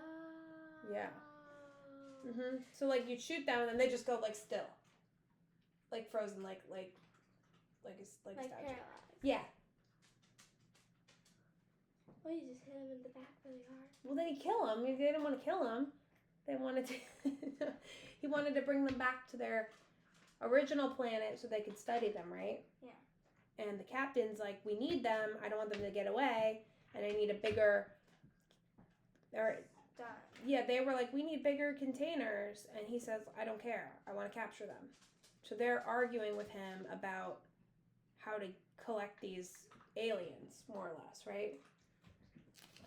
Yeah. So like you'd shoot them and then they just go like still, like frozen, like a statue.
paralyzed.
Yeah.
Well, you just hit him in the back really hard.
Well, then he kill him. They didn't want to kill him. They wanted to. He wanted to bring them back to their original planet so they could study them, right?
Yeah.
And the captain's like, we need them. I don't want them to get away, and I need a bigger.
Done.
Yeah, they were like, we need bigger containers, and he says, I don't care. I want to capture them. So they're arguing with him about how to collect these aliens, more or less, right?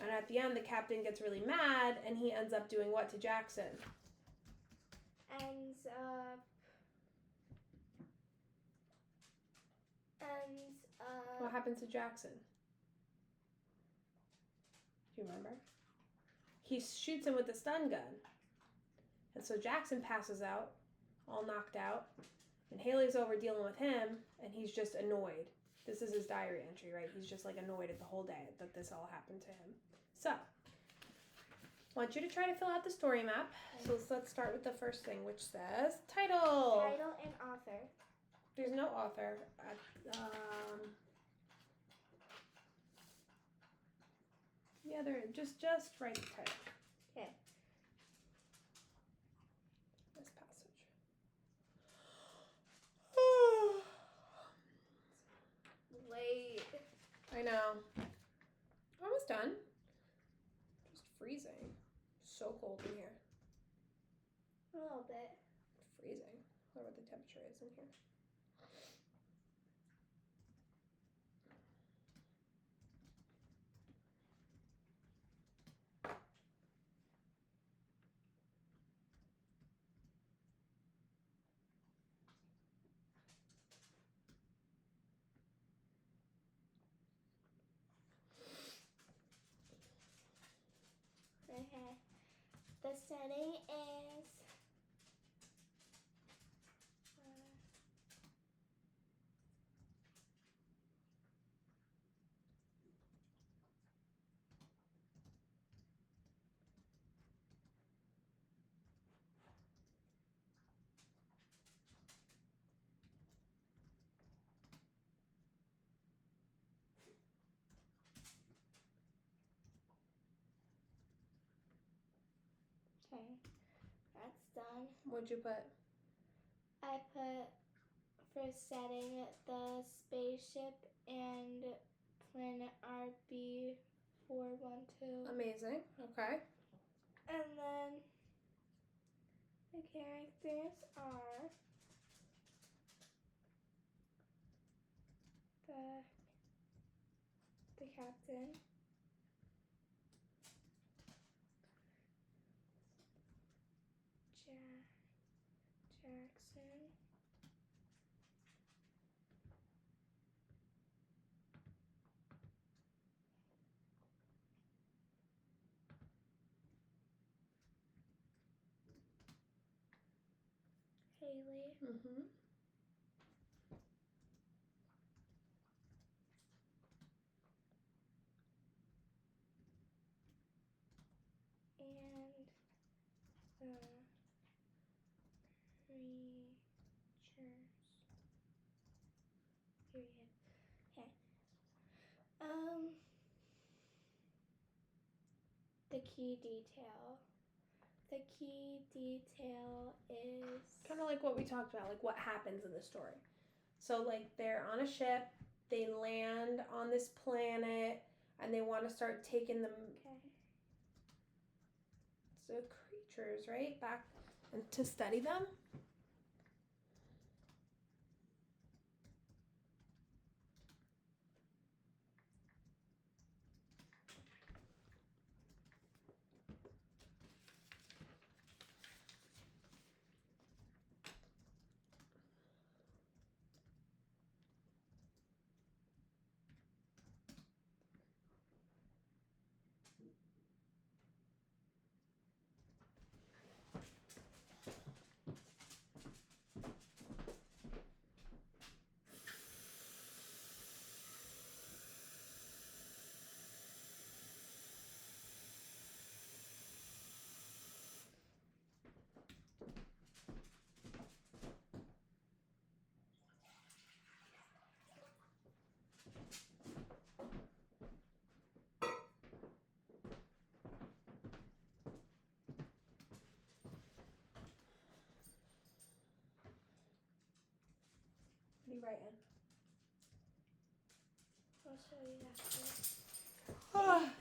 And at the end, the captain gets really mad, and he ends up doing what to Jackson?
Ends up.
What happens to Jackson? Do you remember? He shoots him with a stun gun. And so Jackson passes out, all knocked out, and Haley's over dealing with him, and he's just annoyed. This is his diary entry, right? He's just like annoyed at the whole day that this all happened to him. So, I want you to try to fill out the story map. So let's start with the first thing, which says title.
Title and author.
There's no author. Yeah, there. Just write the title.
Okay.
This passage.
Late.
I know. Almost done. Just freezing. So cold in here.
A little bit.
Freezing. I wonder what the temperature is in here.
Okay. The setting is. Okay, that's done.
What'd you put?
I put for setting the spaceship and planet RB412.
Amazing. Okay.
And then the characters are the captain, Jackson, Haley, and the creatures. Period. Okay. The key detail. The key detail is
kind of like what we talked about, like what happens in the story. So like they're on a ship, they land on this planet, and they want to start taking them. So creatures, right, back and to study them. you writing?
I'll show you after.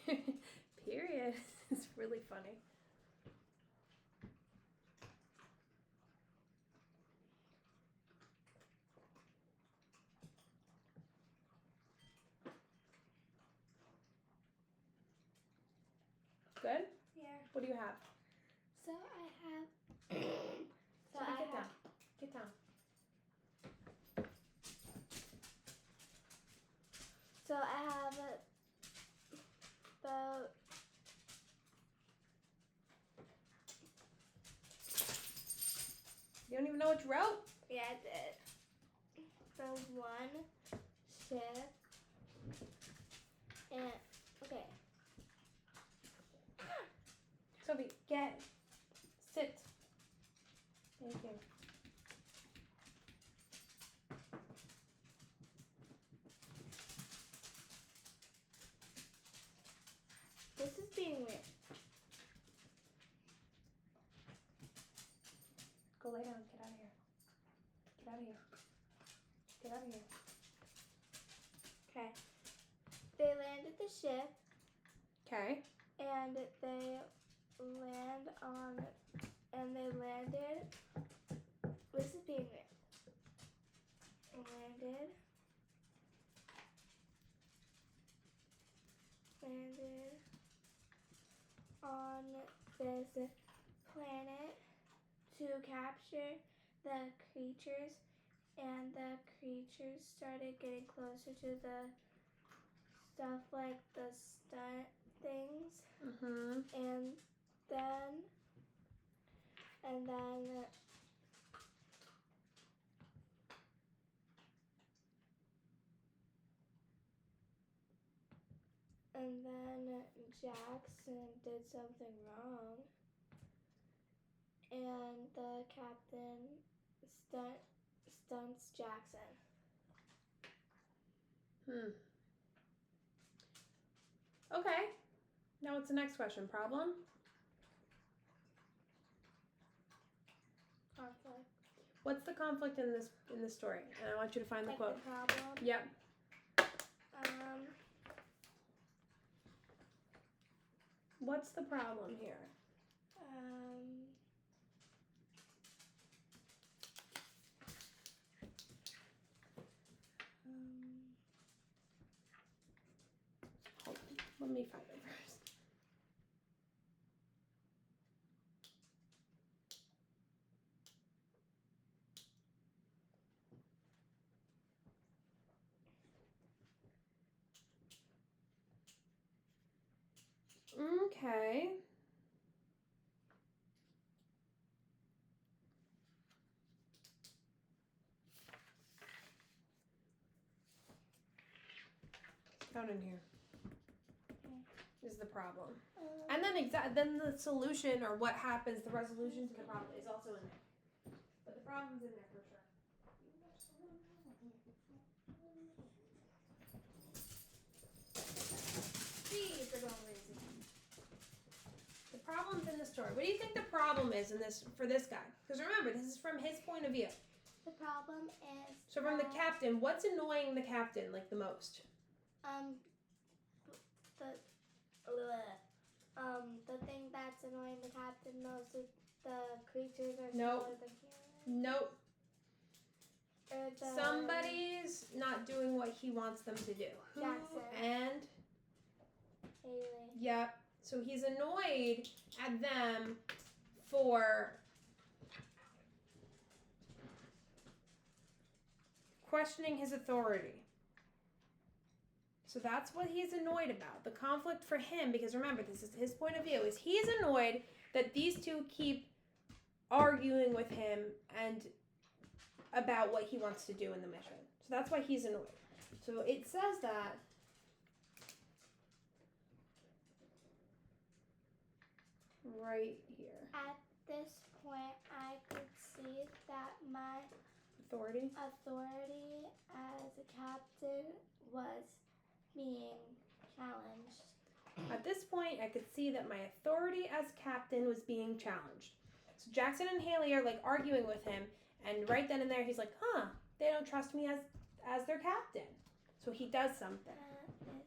Period.
Period. It's really funny. Good?
Yeah.
What do you have?
So I have.
Get down. Get down.
So I have about.
You don't even know what you wrote?
Yeah, I did. The one shift and okay.
Sophie, get. Sit. Thank you.
This is being weird.
Go lay down. Get out of here. Get out of here. Get out of here.
Okay. They landed the ship
Okay.
and they landed. This is being weird. Landed on this planet to capture the creatures, and the creatures started getting closer to the stuff like the stunt things,
Mm-hmm.
and then Jackson did something wrong, and the captain stunts Jackson.
Okay. Now what's the next question? Problem?
Conflict.
What's the conflict in this story? And I want you to find the
Like
quote.
the problem.
Yep. What's the problem here? Let me find it first. Okay. Down in here is the problem. And then the solution, or what happens, the resolution to the problem is also in there. But the problem's in there for sure. Jeez, they're going crazy. The problem's in the story. What do you think the problem is in this for this guy? Because remember, this is from his point of view.
The problem is.
So from the captain, what's annoying the captain like the most?
The thing that's annoying the captain most is the creatures are
Nope.
smaller than humans.
Nope.
Or
Somebody's not doing what he wants them to do.
Jackson.
And
Haley.
yep. So he's annoyed at them for questioning his authority. So that's what he's annoyed about. The conflict for him, because remember, this is his point of view, is he's annoyed that these two keep arguing with him and about what he wants to do in the mission. So that's why he's annoyed. So it says that right here.
At this point, I could see that my
Authority
as a captain was being challenged.
At this point, I could see that my authority as captain was being challenged. So Jackson and Haley are like arguing with him, and right then and there, he's like, they don't trust me as their captain. So he does something.
At this point.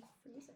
It's freezing.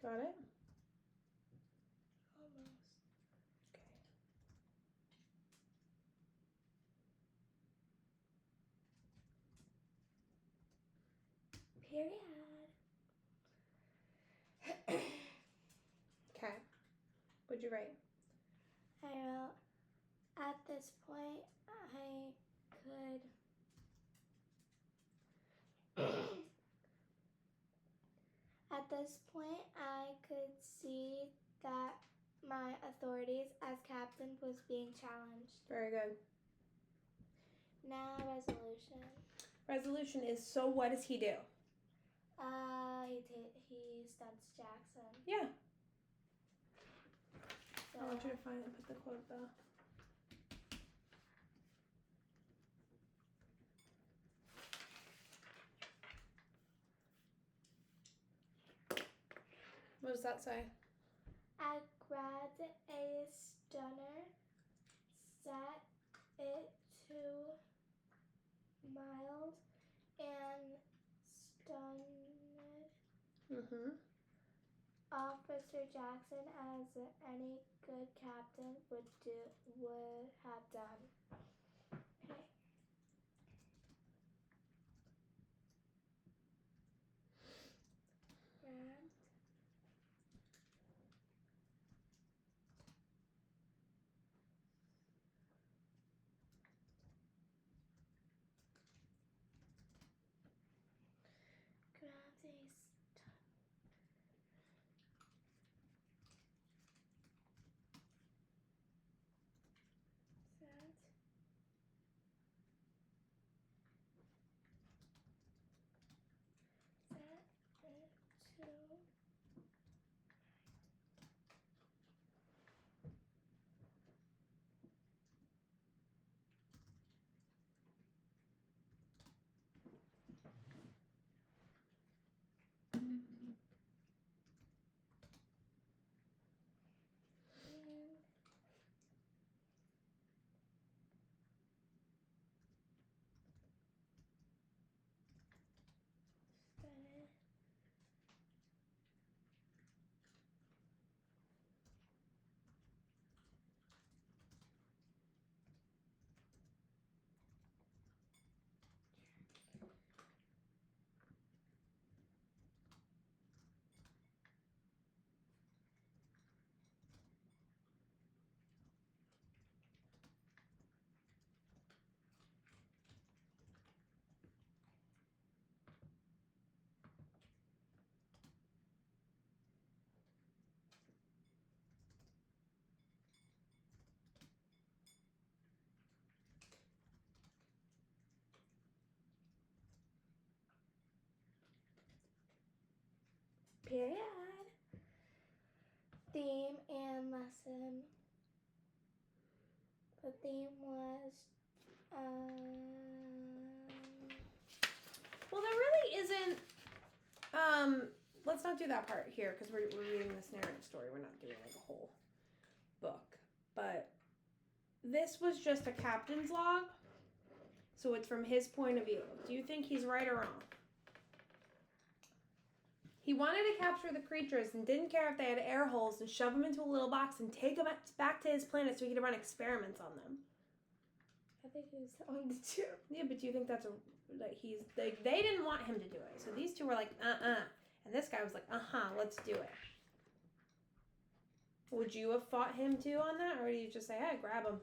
Got it?
Almost.
Okay.
Period.
Okay. What'd you write?
I wrote, at this point, I could at this point, I could see that my authorities as captain was being challenged.
Very good.
Now I Resolution.
Resolution is, so what does he do?
He stunts Jackson.
Yeah.
So,
I want you to find and put the quote though. What does that say?
I grabbed a stunner, set it to mild, and stunned
Mm-hmm.
Officer Jackson as any good captain would have done. Okay. Grabbed grabbed a set it to and stun it. Period. Theme and lesson. The theme was,
Well, there really isn't. Let's not do that part here because we're reading this narrative story. We're not doing like a whole book. But this was just a captain's log, so it's from his point of view. Do you think he's right or wrong? He wanted to capture the creatures and didn't care if they had air holes and shove them into a little box and take them back to his planet so he could run experiments on them.
I think he was telling the truth.
Yeah, but do you think that's they didn't want him to do it. So these two were like, and this guy was like, let's do it. Would you have fought him too on that, or do you just say, hey, grab him?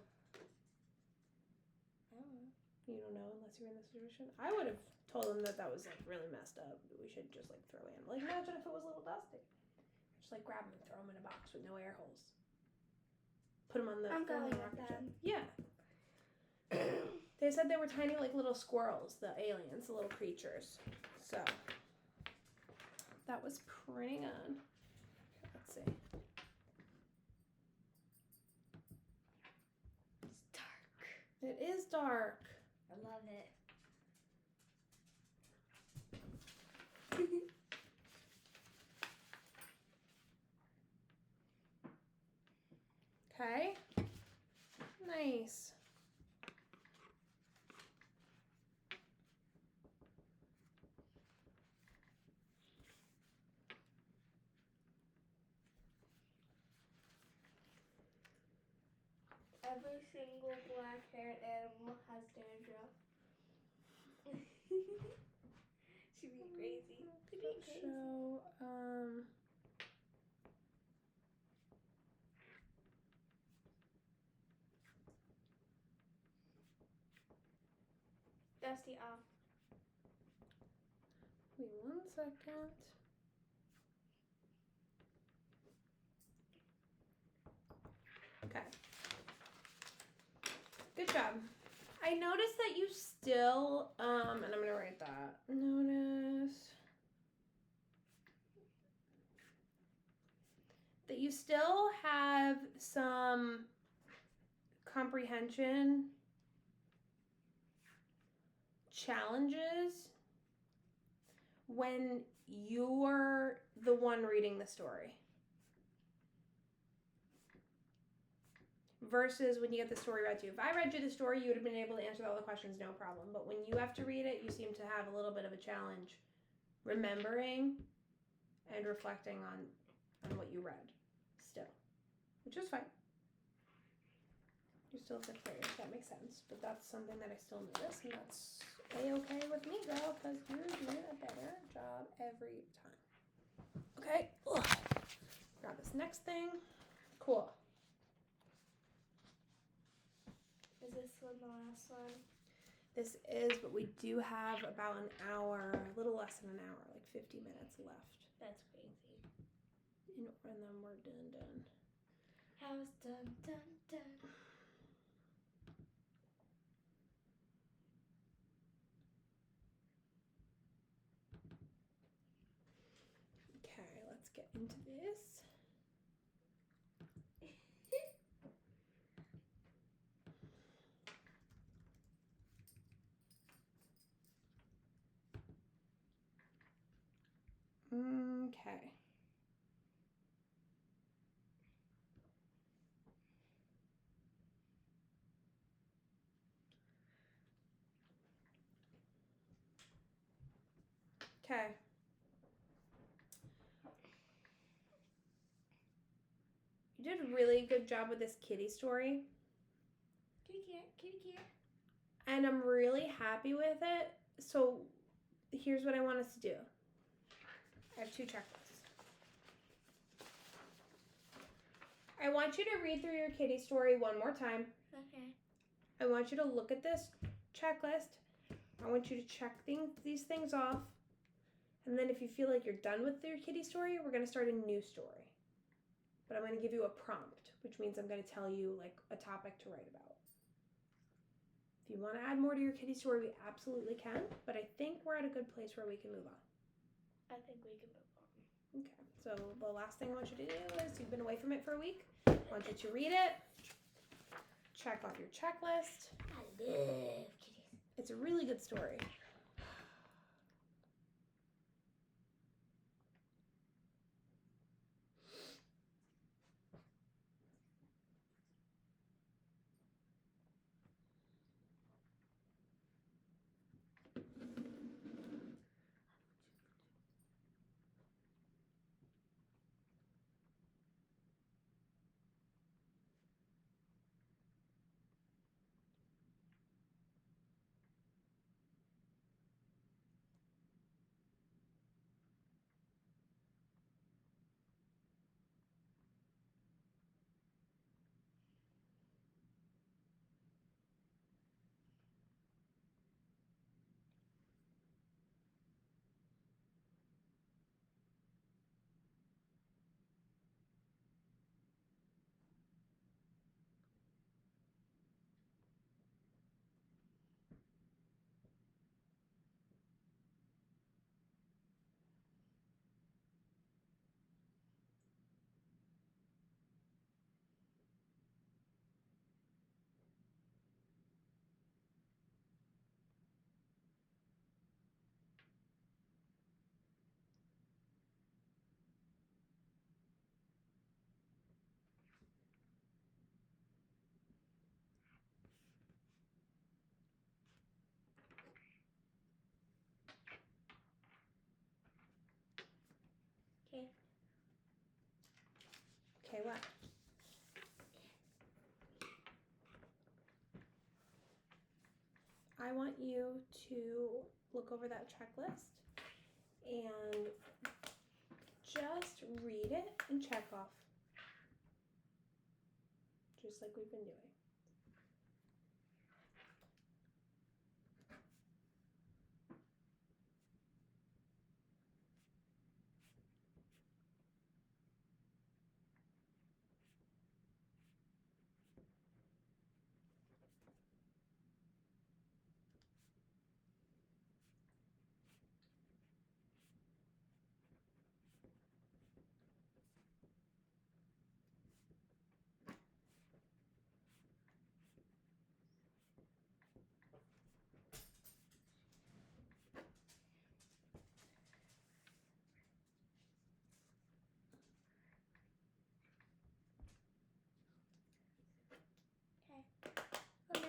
I don't know.
You don't know unless you're in this situation. I would have told him that was like really messed up. We should just like throw him. Like imagine if it was a little dusty. Just like grab him and throw him in a box with no air holes. Put him on the.
I'm going with
rocket
that.
ship. Yeah. They said they were tiny like little squirrels, the aliens, the little creatures. So that was pretty good. Let's see.
It's dark.
It is dark.
I love it.
Okay. Nice.
Every single black-haired animal has dandruff. She'd be crazy. She'd be crazy.
So,
Dusty off.
wait 1 second. Okay. Good job. I I noticed that you still, and I'm going to write that. Notice that you still have some comprehension challenges when you're the one reading the story versus when you get the story read to you. If I read you the story, you would have been able to answer all the questions, no problem. But when you have to read it, you seem to have a little bit of a challenge remembering and reflecting on what you read still, which is fine. You're still fifth grade, if that makes sense. But that's something that I still notice, and that's A-okay with me, girl, because you're doing a better job every time. Okay, ugh. Grab this next thing. Cool.
Is this one the last one?
This is, but we do have about an hour, a little less than an hour, like 50 minutes left.
That's crazy.
And then we're done.
How's done.
Okay, let's get into this. Okay. Okay. You did a really good job with this kitty story.
Kitty cat.
And I'm really happy with it. So here's what I want us to do. I have 2 checklists. I want you to read through your kitty story one more time.
Okay.
I want you to look at this checklist. I want you to check these things off. And then if you feel like you're done with your kitty story, we're going to start a new story. But I'm going to give you a prompt, which means I'm going to tell you like a topic to write about. If you want to add more to your kitty story, we absolutely can. But I think we're at a good place where we can move on.
I think we can move on.
Okay, so the last thing I want you to do is, you've been away from it for a week. I want you to read it. Check off your checklist.
I love kitties.
It's a really good story.
Okay.
Okay, what? I want you to look over that checklist and just read it and check off. Just like we've been doing.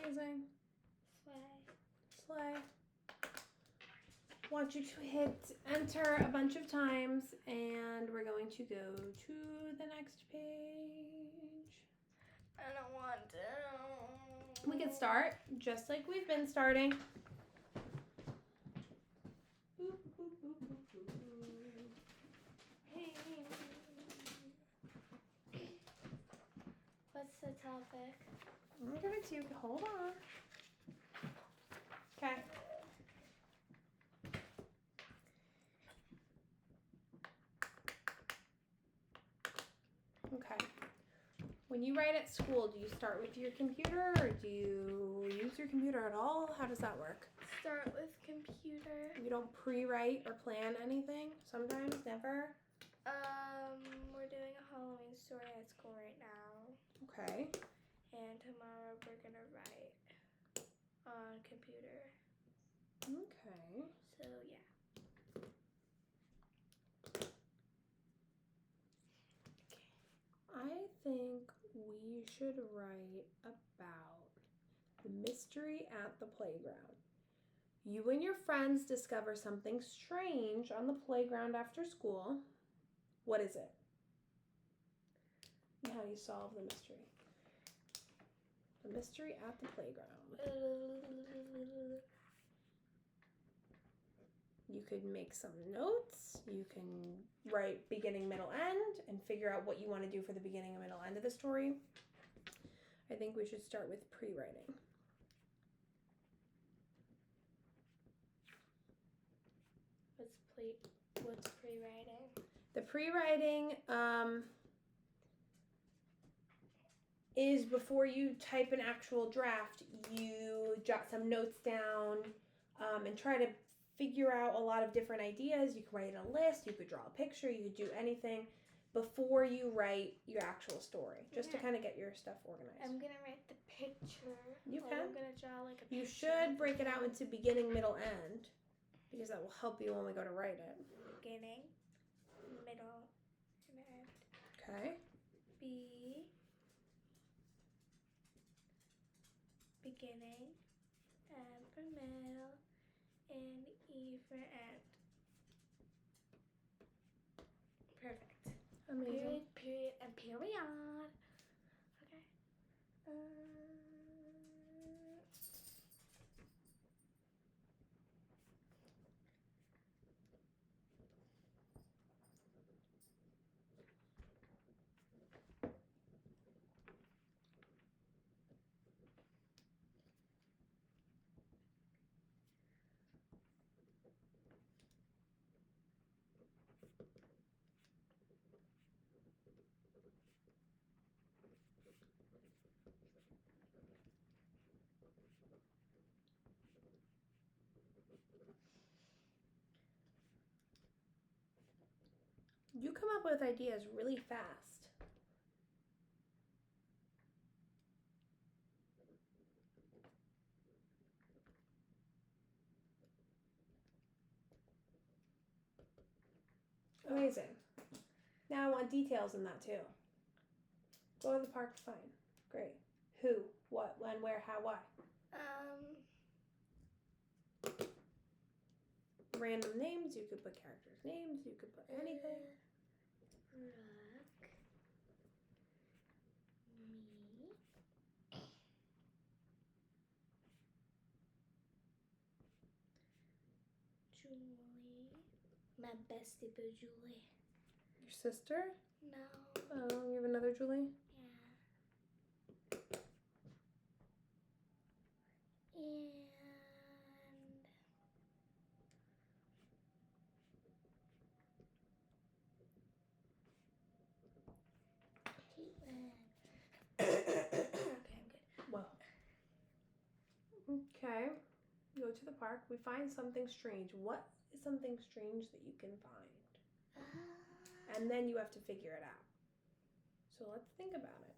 Amazing.
Slay.
Slay. Want you to hit enter a bunch of times, and we're going to go to the next page.
I don't want to.
We could start just like we've been starting.
What's the topic?
I'm gonna give it to you. Hold on. Okay. Okay. When you write at school, do you start with your computer or do you use your computer at all? How does that work?
Start with computer.
You don't pre-write or plan anything? Sometimes? Never?
We're doing a Halloween story at school right now.
Okay.
And tomorrow we're gonna write on computer.
Okay.
So yeah.
I think we should write about the mystery at the playground. You and your friends discover something strange on the playground after school. What is it? And how do you solve the mystery? The mystery at the playground. You could make some notes. You can write beginning, middle, end and figure out what you want to do for the beginning and middle, end of the story. I think we should start with pre-writing.
What's pre-writing?
The pre-writing is before you type an actual draft, you jot some notes down and try to figure out a lot of different ideas. You could write a list, you could draw a picture, you could do anything before you write your actual story, just to kind of get your stuff organized.
I'm gonna write the picture.
You can.
I'm gonna draw like a picture.
You should break it out into beginning, middle, end, because that will help you when we go to write it.
Beginning, middle, and end.
Okay.
Beginning, M for middle, and E for end. Perfect.
Amazing.
Period, and period. Okay.
You come up with ideas really fast. Amazing. Now I want details in that too. Go to the park, fine. Great. Who, what, when, where, how, why. Random names, you could put characters' names, you could put anything.
Brooke, me, Julie, my bestie boo Julie.
Your sister?
No.
Oh, you have another Julie?
Yeah. And Caitlin. Okay, I'm good.
Whoa. Okay. Go to the park. We find something strange. What is something strange that you can find? And then you have to figure it out. So let's think about it.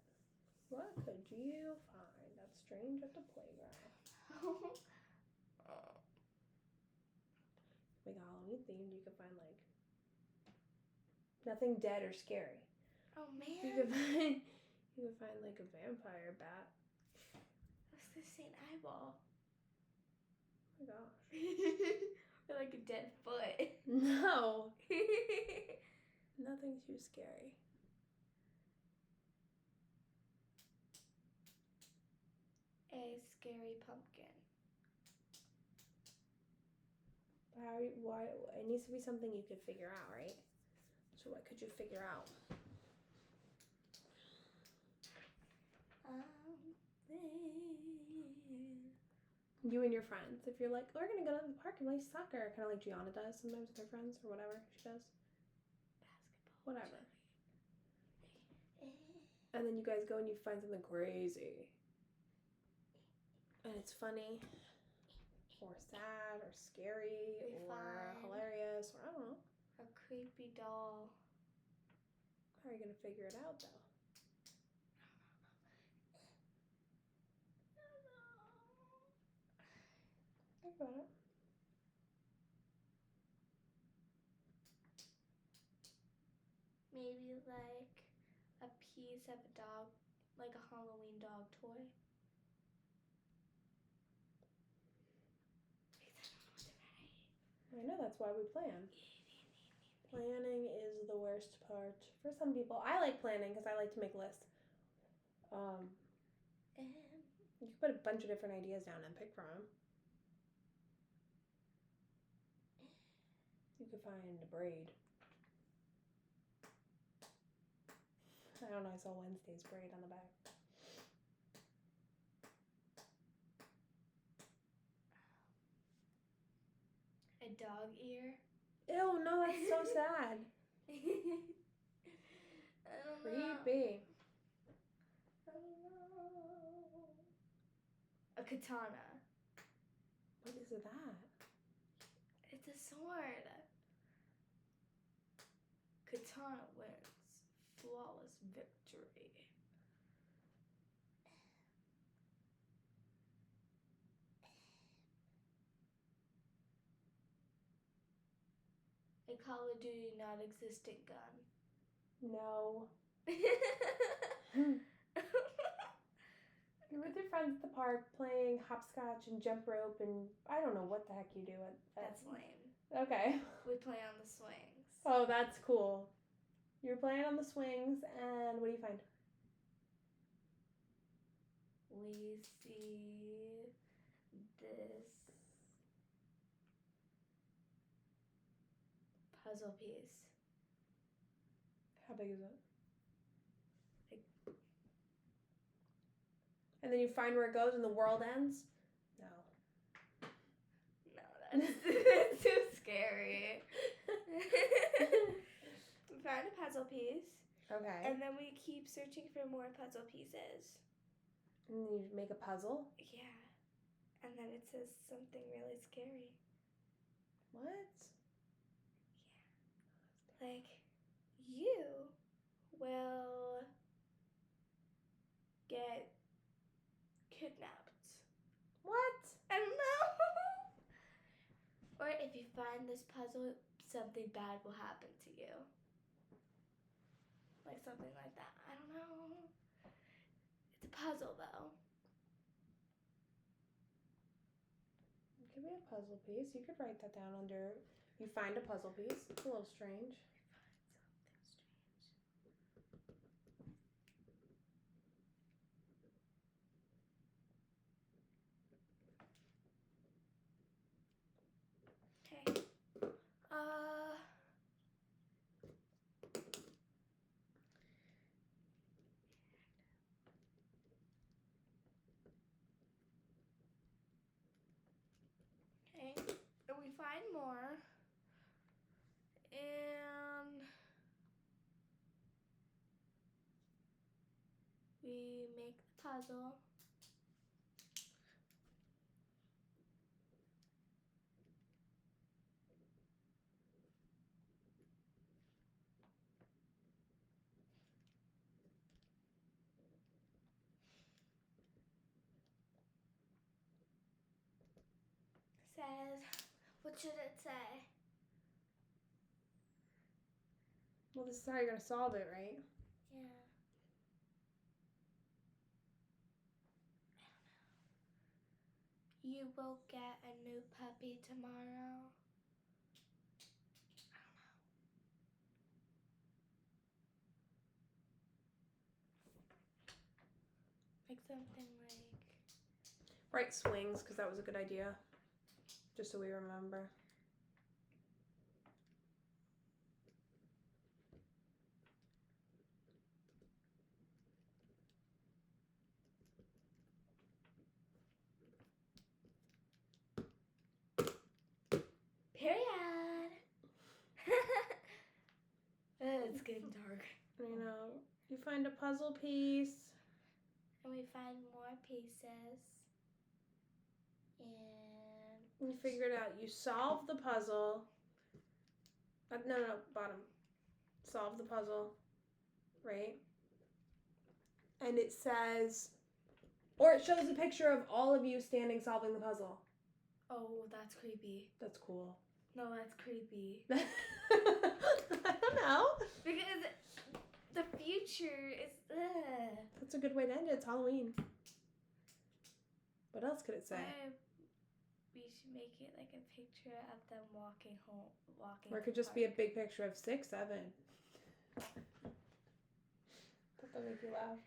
What could you find that's strange at the playground? Like Halloween themed, you could find like nothing dead or scary.
Oh man.
You could find like a vampire bat.
the same eyeball.
Oh my gosh.
Or like a dead foot.
No. Nothing too scary.
A scary pumpkin.
Why? It needs to be something you could figure out, right? So what could you figure out? You and your friends. If you're like, we're gonna go to the park and play soccer, kind of like Gianna does sometimes with her friends or whatever she does.
Basketball.
Whatever. And then you guys go and you find something crazy. And it's funny, or sad, or scary, or hilarious, or I don't know.
A creepy doll.
How are you gonna figure it out though? Think about it.
Maybe like a piece of a dog, like a Halloween dog toy.
I know, that's why we plan. Planning is the worst part for some people. I like planning because I like to make lists. You can put a bunch of different ideas down and pick from them. You could find a braid. I don't know, I saw Wednesday's braid on the back.
A dog ear.
Ew, no, that's so sad.
I don't know.
Creepy.
I don't know. A katana.
What is that?
It's a sword. Katana wins. Flawless victory. A Call of Duty non-existent gun.
No. You're with your friends at the park playing hopscotch and jump rope and I don't know what the heck you do at
That's lame.
Okay.
We play on the swings.
Oh, that's cool. You're playing on the swings and what do you find?
We see this puzzle piece.
How big is it? And then you find where it goes and the world ends? No.
No, that's too scary. We find a puzzle piece.
Okay.
And then we keep searching for more puzzle pieces.
And then you make a puzzle?
Yeah. And then it says something really scary.
What?
Yeah. Like, you will get kidnapped.
What?
I don't know. Or if you find this puzzle, something bad will happen to you. Like something like that. I don't know. It's a puzzle though.
It could be a puzzle piece. You could write that down under you find a puzzle piece. It's a little strange.
Okay. Okay. And we find more. And we make the puzzle. Says, what should it say?
Well, this is how you're going to solve it, right?
Yeah. you will get a new puppy tomorrow. Like something like.
Write swings, because that was a good idea. Just so we remember.
Period. It's getting dark.
You know, you find a puzzle piece.
And we find more pieces. And
You figure it out. You solve the puzzle. No, bottom. Solve the puzzle. Right? And it says, or it shows a picture of all of you standing solving the puzzle.
oh, that's creepy.
That's cool.
No, that's creepy.
I don't know.
Because the future is.
That's a good way to end it. It's Halloween. What else could it say?
We should make it like a picture of them walking home.
Or it could just be a big picture of 6, 7. That'll make you laugh.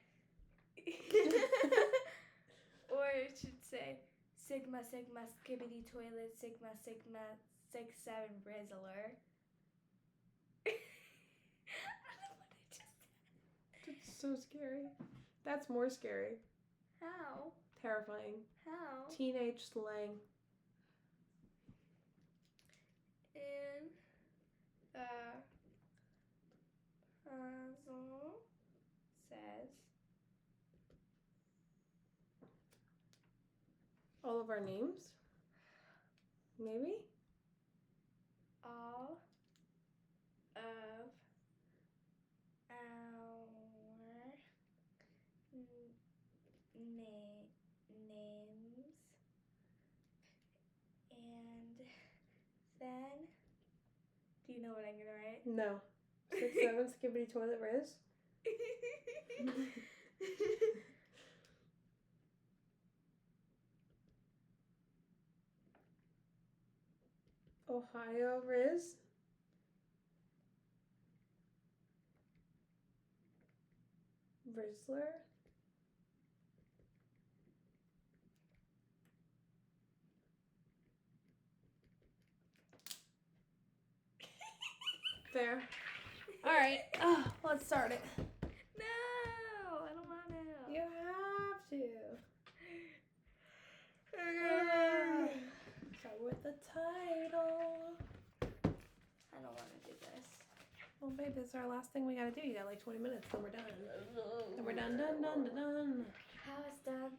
Or it should say Sigma, Sigma, Skibbity Toilet, Sigma, Sigma, 6, 7, Rizzler. I don't know what I just said.
It's so scary. That's more scary.
How?
Terrifying.
How?
Teenage slang.
In the puzzle says
All of our names? Maybe?
all of our names, and then do you know what I'm gonna write?
No. 6, 7, Skibbity Toilet Riz? Ohio Riz? Rizzler? There. All right. Let's start it.
No, I don't want to.
You have to. Start with the title.
I don't want to do this.
Well, babe, this is our last thing we gotta do. You got like 20 minutes, then we're done. Then we're done, done.
How is done.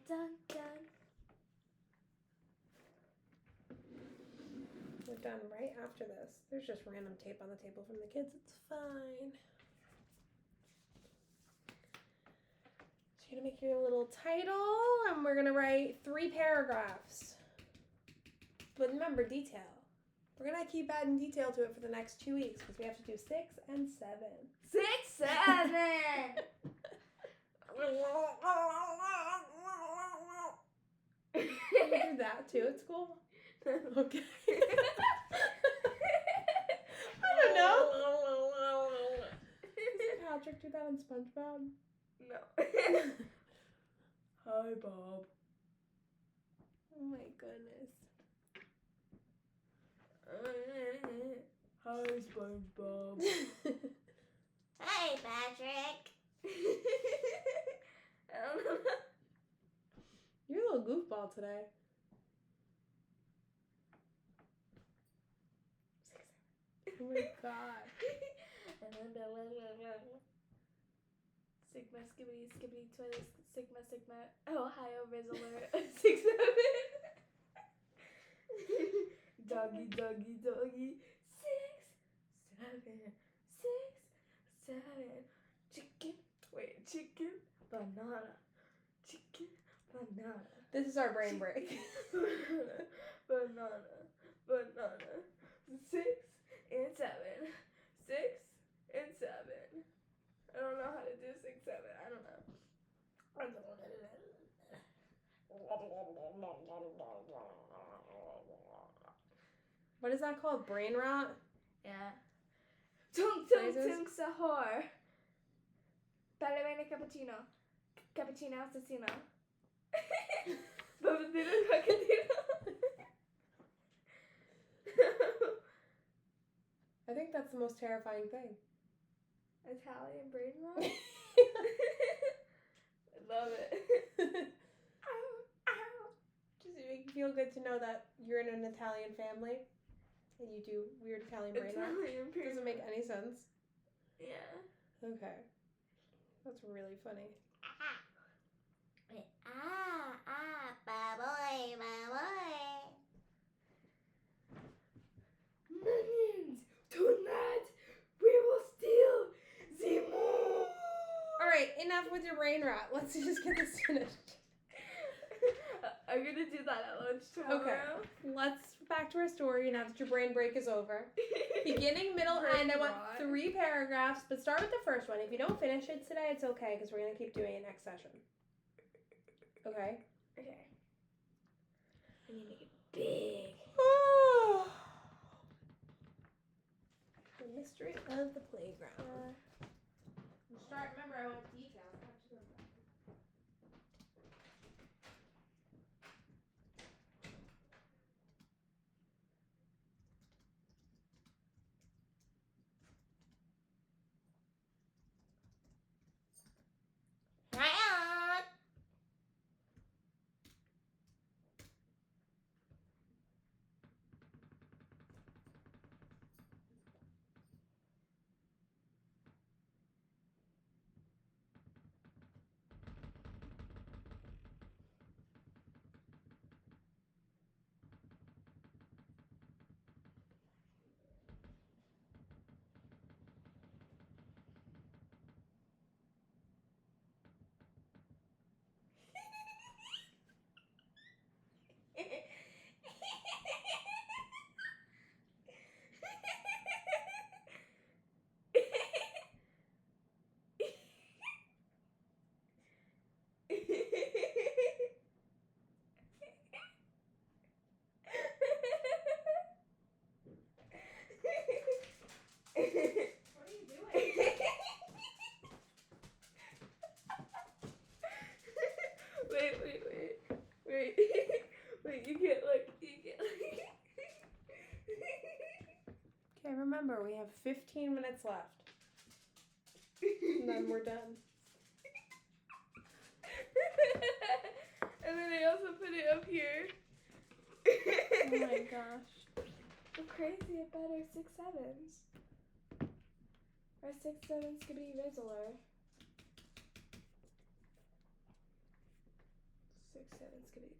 We're done right after this. There's just random tape on the table from the kids. It's fine. So you're gonna make your little title, and we're gonna write 3 paragraphs. But remember, detail. We're gonna keep adding detail to it for the next 2 weeks because we have to do 6 and 7.
6, 7.
Can you do that too at school? Okay. I don't know. Does Patrick do that in SpongeBob?
No.
Hi, Bob. Oh my goodness. Hi, SpongeBob.
Hey, Patrick. I don't know.
You're a little goofball today. Oh my god.
Sigma, skibbity, toilet, Sigma, Ohio, Rizzler, 6, 7. Doggy, 6, 7. Chicken, banana.
This is our brain break.
Banana. 6 and 7. 6 and 7. I don't know how to do 6, 7. I don't know.
what is that called? Brain rot?
Yeah. Tung tung
Phrases?
tung sahur. Dale bene cappuccino. Cappuccino assassino. Babadino crocodilo.
I think that's the most terrifying thing.
Italian brain rot? I love it.
Does it make you feel good to know that you're in an Italian family and you do weird Italian brain rot?
Italian brain
Doesn't make any sense.
Yeah.
Okay. That's really funny.
Baboy, baboy. Minions, tonight we will steal the moon.
Alright, enough with your brain rot. Let's just get this finished.
I'm gonna do that at lunch tomorrow.
Okay. Let's back to our story now that your brain break is over. Beginning, middle,
Brain
end. I want
rot.
3 paragraphs, but start with the first one. If you don't finish it today, it's okay because we're going to keep doing it next session. Okay?
Okay. I need to make it big.
The mystery of the playground. Start. Remember, I want details. Not just numbers. What are you doing?
Wait, you can't look.
Okay, remember, we have 15 minutes left. And then we're done.
And then I also put it up here.
Oh my gosh.
I'm crazy about our 6 sevens. Our 6 sevens could be Rizzler. 6 sevens could be Rizzler.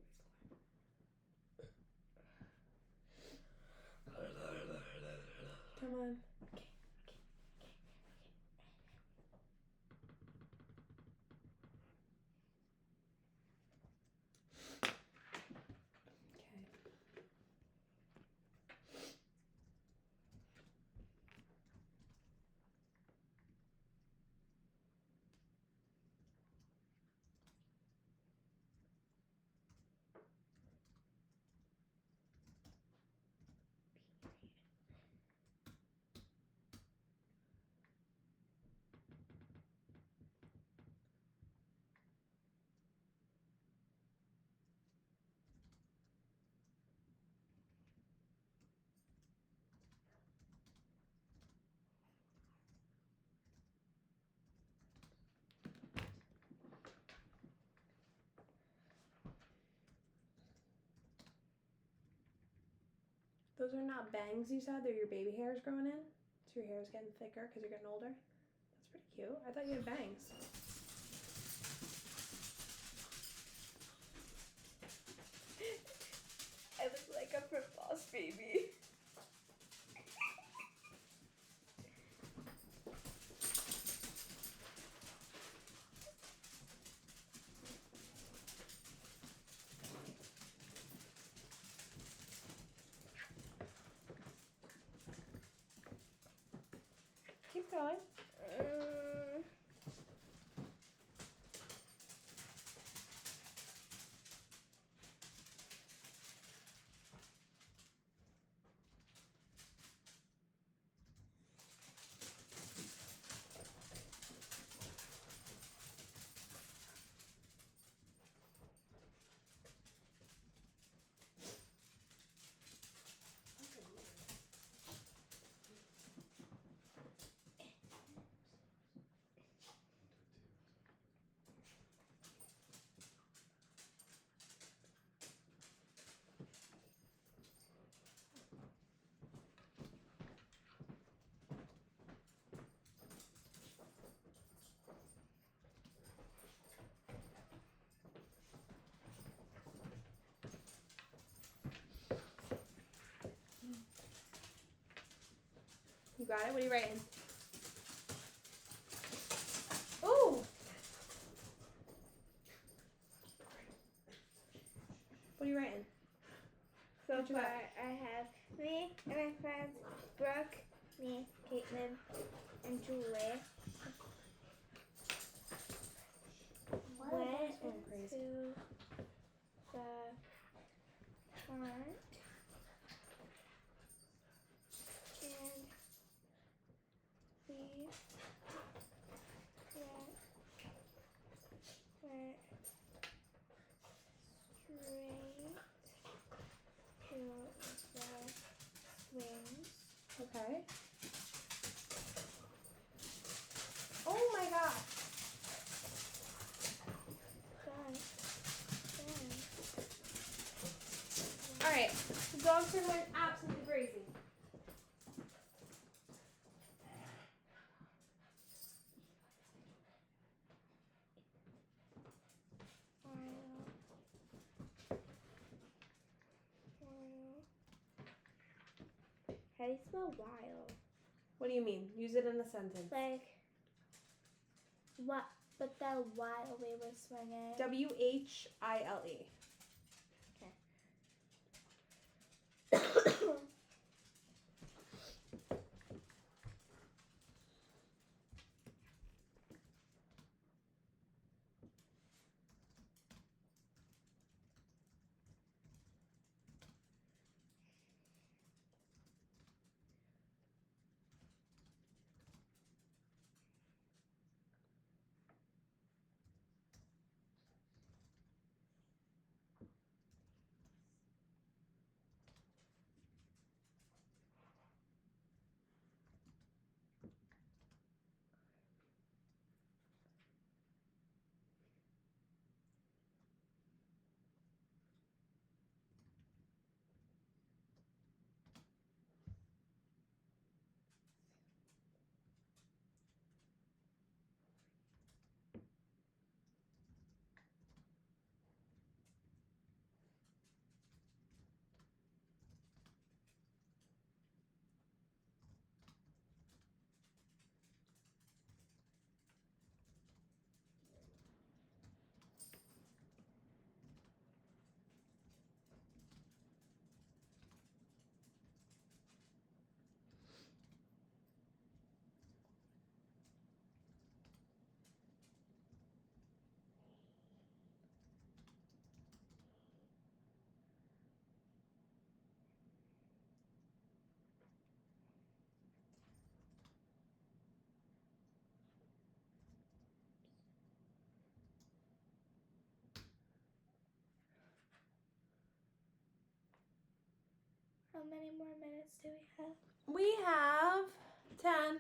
Come on. Those are not bangs, you said? They're your baby hairs growing in? So your hair is getting thicker because you're getting older? That's pretty cute. I thought you had bangs.
I look like a fruit boss baby.
Keep going. You got it? What are you writing? Ooh! What are you writing?
So
What you
far,
got?
I have me and my friends, Brooke, me, Caitlin, and Julie.
Why are the
Went
dogs going crazy?
into the front and we went straight to the swings.
Okay. Oh my god.
Done.
Alright. The dogs are going absolutely crazy.
How do you spell while?
What do you mean? Use it in a sentence.
Like, what? But the while we were swinging.
W-H-I-L-E.
How many more minutes do we have?
We have 10.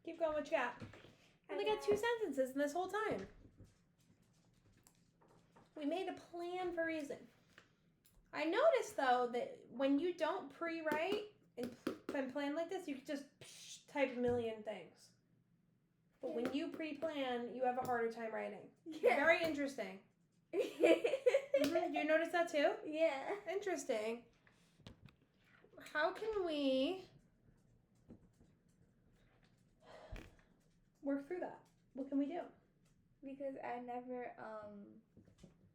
Keep going, what you got? I only got 2 sentences in this whole time. We made a plan for a reason. I noticed, though, that when you don't pre-write and plan like this, you can just type a million things. But when you pre-plan, you have a harder time writing.
Yeah.
Very interesting. Mm-hmm. You notice that too?
Yeah.
Interesting. How can we work through that? What can we do?
Because I never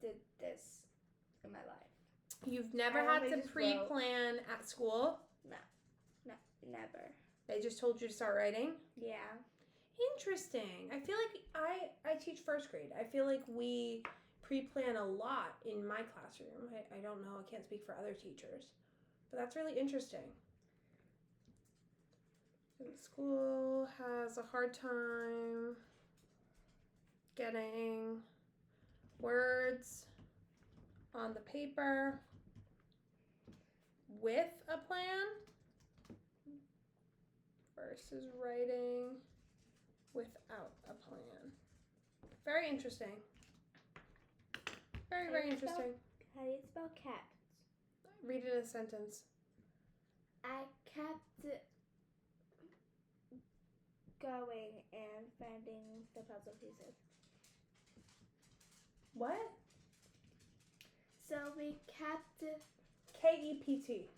did this in my life.
You've never
I
had
only
to
just
pre-plan at school?
No, never.
They just told you to start writing?
Yeah.
Interesting. I feel like I teach first grade. I feel like we pre-plan a lot in my classroom. I don't know. I can't speak for other teachers. But that's really interesting. The school has a hard time getting words on the paper with a plan versus writing without a plan. Very interesting. Very, very interesting.
How do you spell kept?
Read it in a sentence.
I kept going and finding the puzzle pieces.
What?
So we kept
KEPT.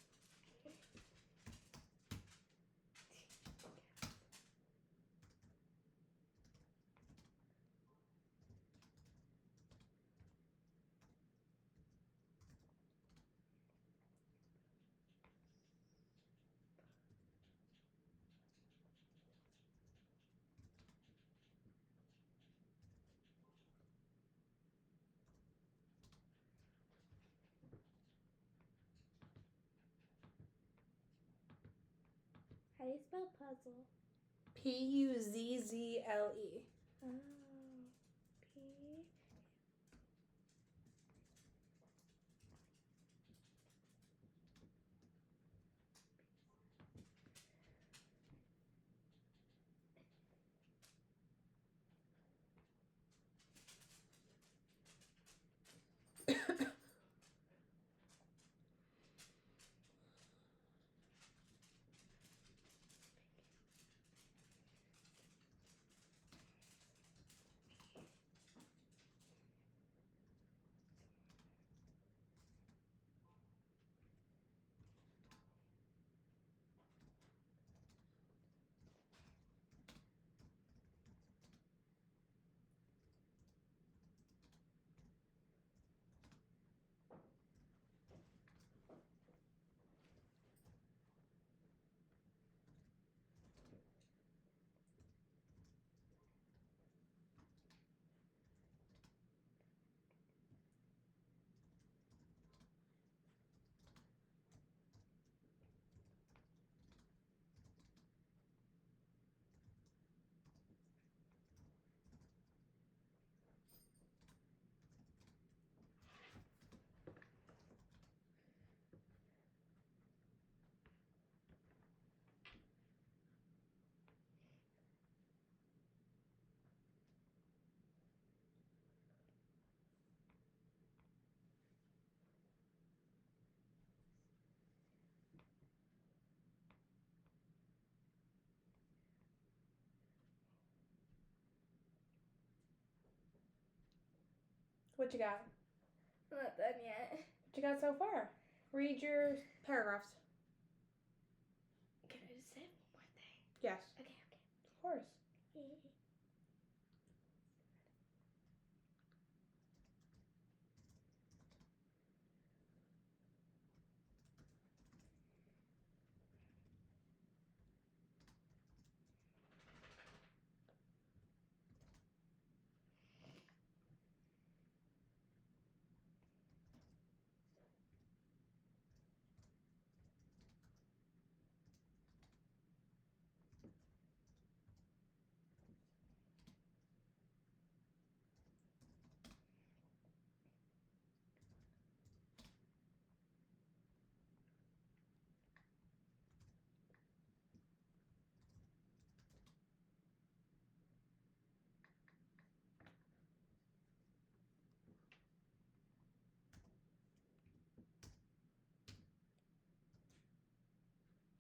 How do you spell puzzle?
PUZZLE.
Oh, P.
What you got?
I'm not done yet.
What you got so far? Read your paragraphs.
Can I just say one more thing?
Yes.
Okay.
Of course.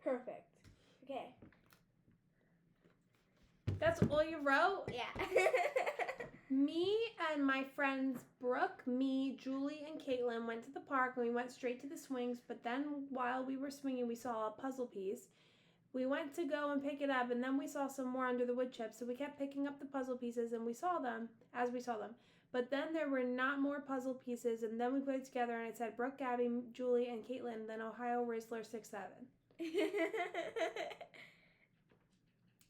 Perfect. Okay.
That's all you wrote?
Yeah.
Me and my friends Brooke, me, Julie, and Caitlin went to the park and we went straight to the swings, but then while we were swinging we saw a puzzle piece. We went to go and pick it up and then we saw some more under the wood chips, so we kept picking up the puzzle pieces and we saw them as we saw them. But then there were not more puzzle pieces and then we put it together and it said Brooke, Gabby, Julie, and Caitlin, then Ohio Rizzler 6-7.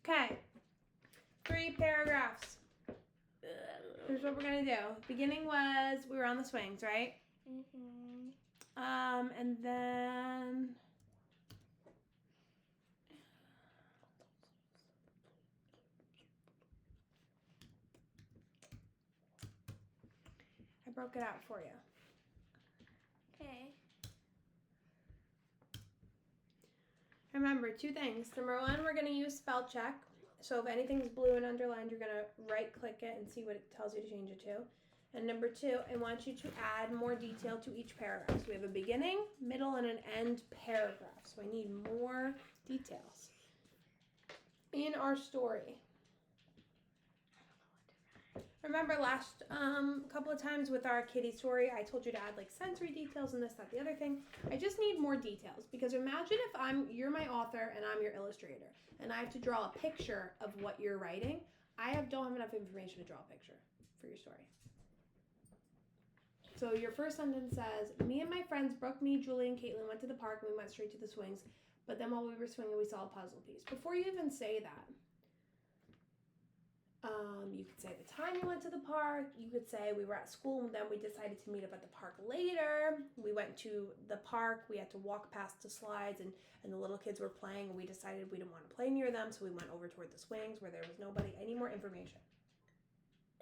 Okay. 3 paragraphs. Here's what we're gonna do. Beginning was we were on the swings, right?
Mhm.
And then I broke it out for you.
Okay.
Remember 2 things. Number 1, we're gonna use spell check. So if anything's blue and underlined, you're gonna right click it and see what it tells you to change it to. And number 2, I want you to add more detail to each paragraph. So we have a beginning, middle, and an end paragraph. So I need more details in our story. Remember last couple of times with our kitty story, I told you to add like sensory details and this, that, the other thing. I just need more details because imagine if you're my author and I'm your illustrator and I have to draw a picture of what you're writing. Don't have enough information to draw a picture for your story. So your first sentence says, me and my friends, Brooke, me, Julie, and Caitlin went to the park and we went straight to the swings. But then while we were swinging, we saw a puzzle piece. Before you even say that, you could say the time you went to the park. You could say we were at school and then we decided to meet up at the park later. We went to the park. We had to walk past the slides and the little kids were playing and we decided we didn't want to play near them. So we went over toward the swings where there was nobody. Any more information?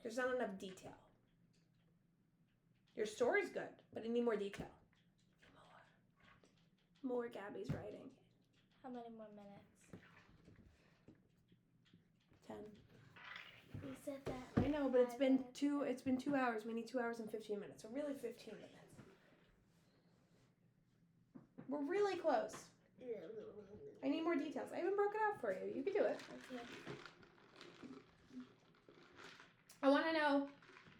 There's not enough detail. Your story's good, but I need more detail. More Gabby's writing.
How many more minutes?
10.
You said that.
I know, but it's been
minutes.
2 hours. We need 2 hours and 15 minutes. So really 15 minutes. We're really close. I need more details. I even broke it out for you. You can do it.
Okay.
I want to know,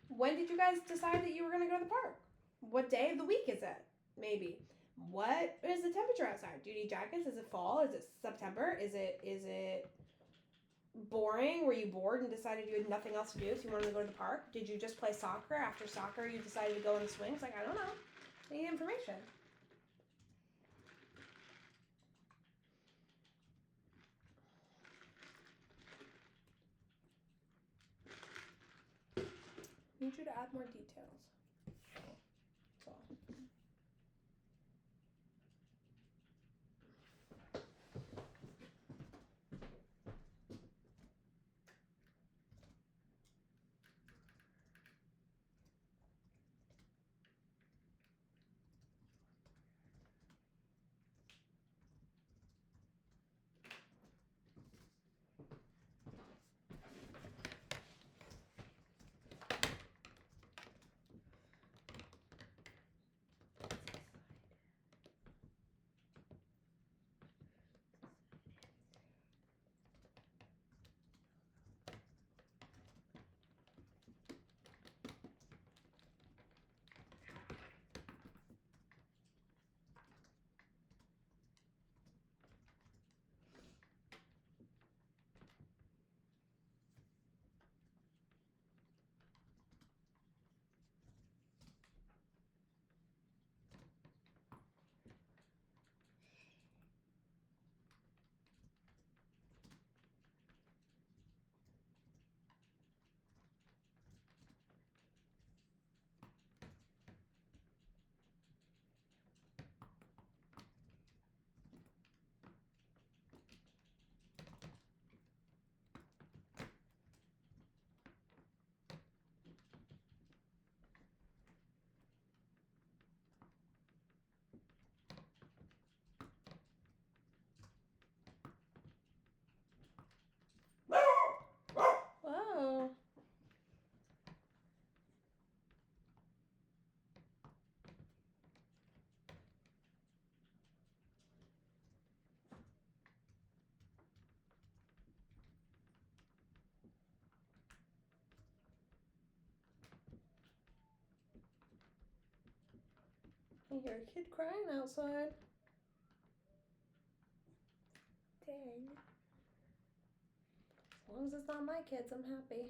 when did you guys decide that you were going to go to the park? What day of the week is it? Maybe. What is the temperature outside? Do you need jackets? Is it fall? Is it September? Is it boring? Were you bored and decided you had nothing else to do, so you wanted to go to the park? Did you just play soccer? After soccer, you decided to go in the swings? Like, I don't know. I need information. I need you to add more details. That's all. Whoa. I hear a kid crying outside.
Dang.
As long as it's not my kids, I'm happy.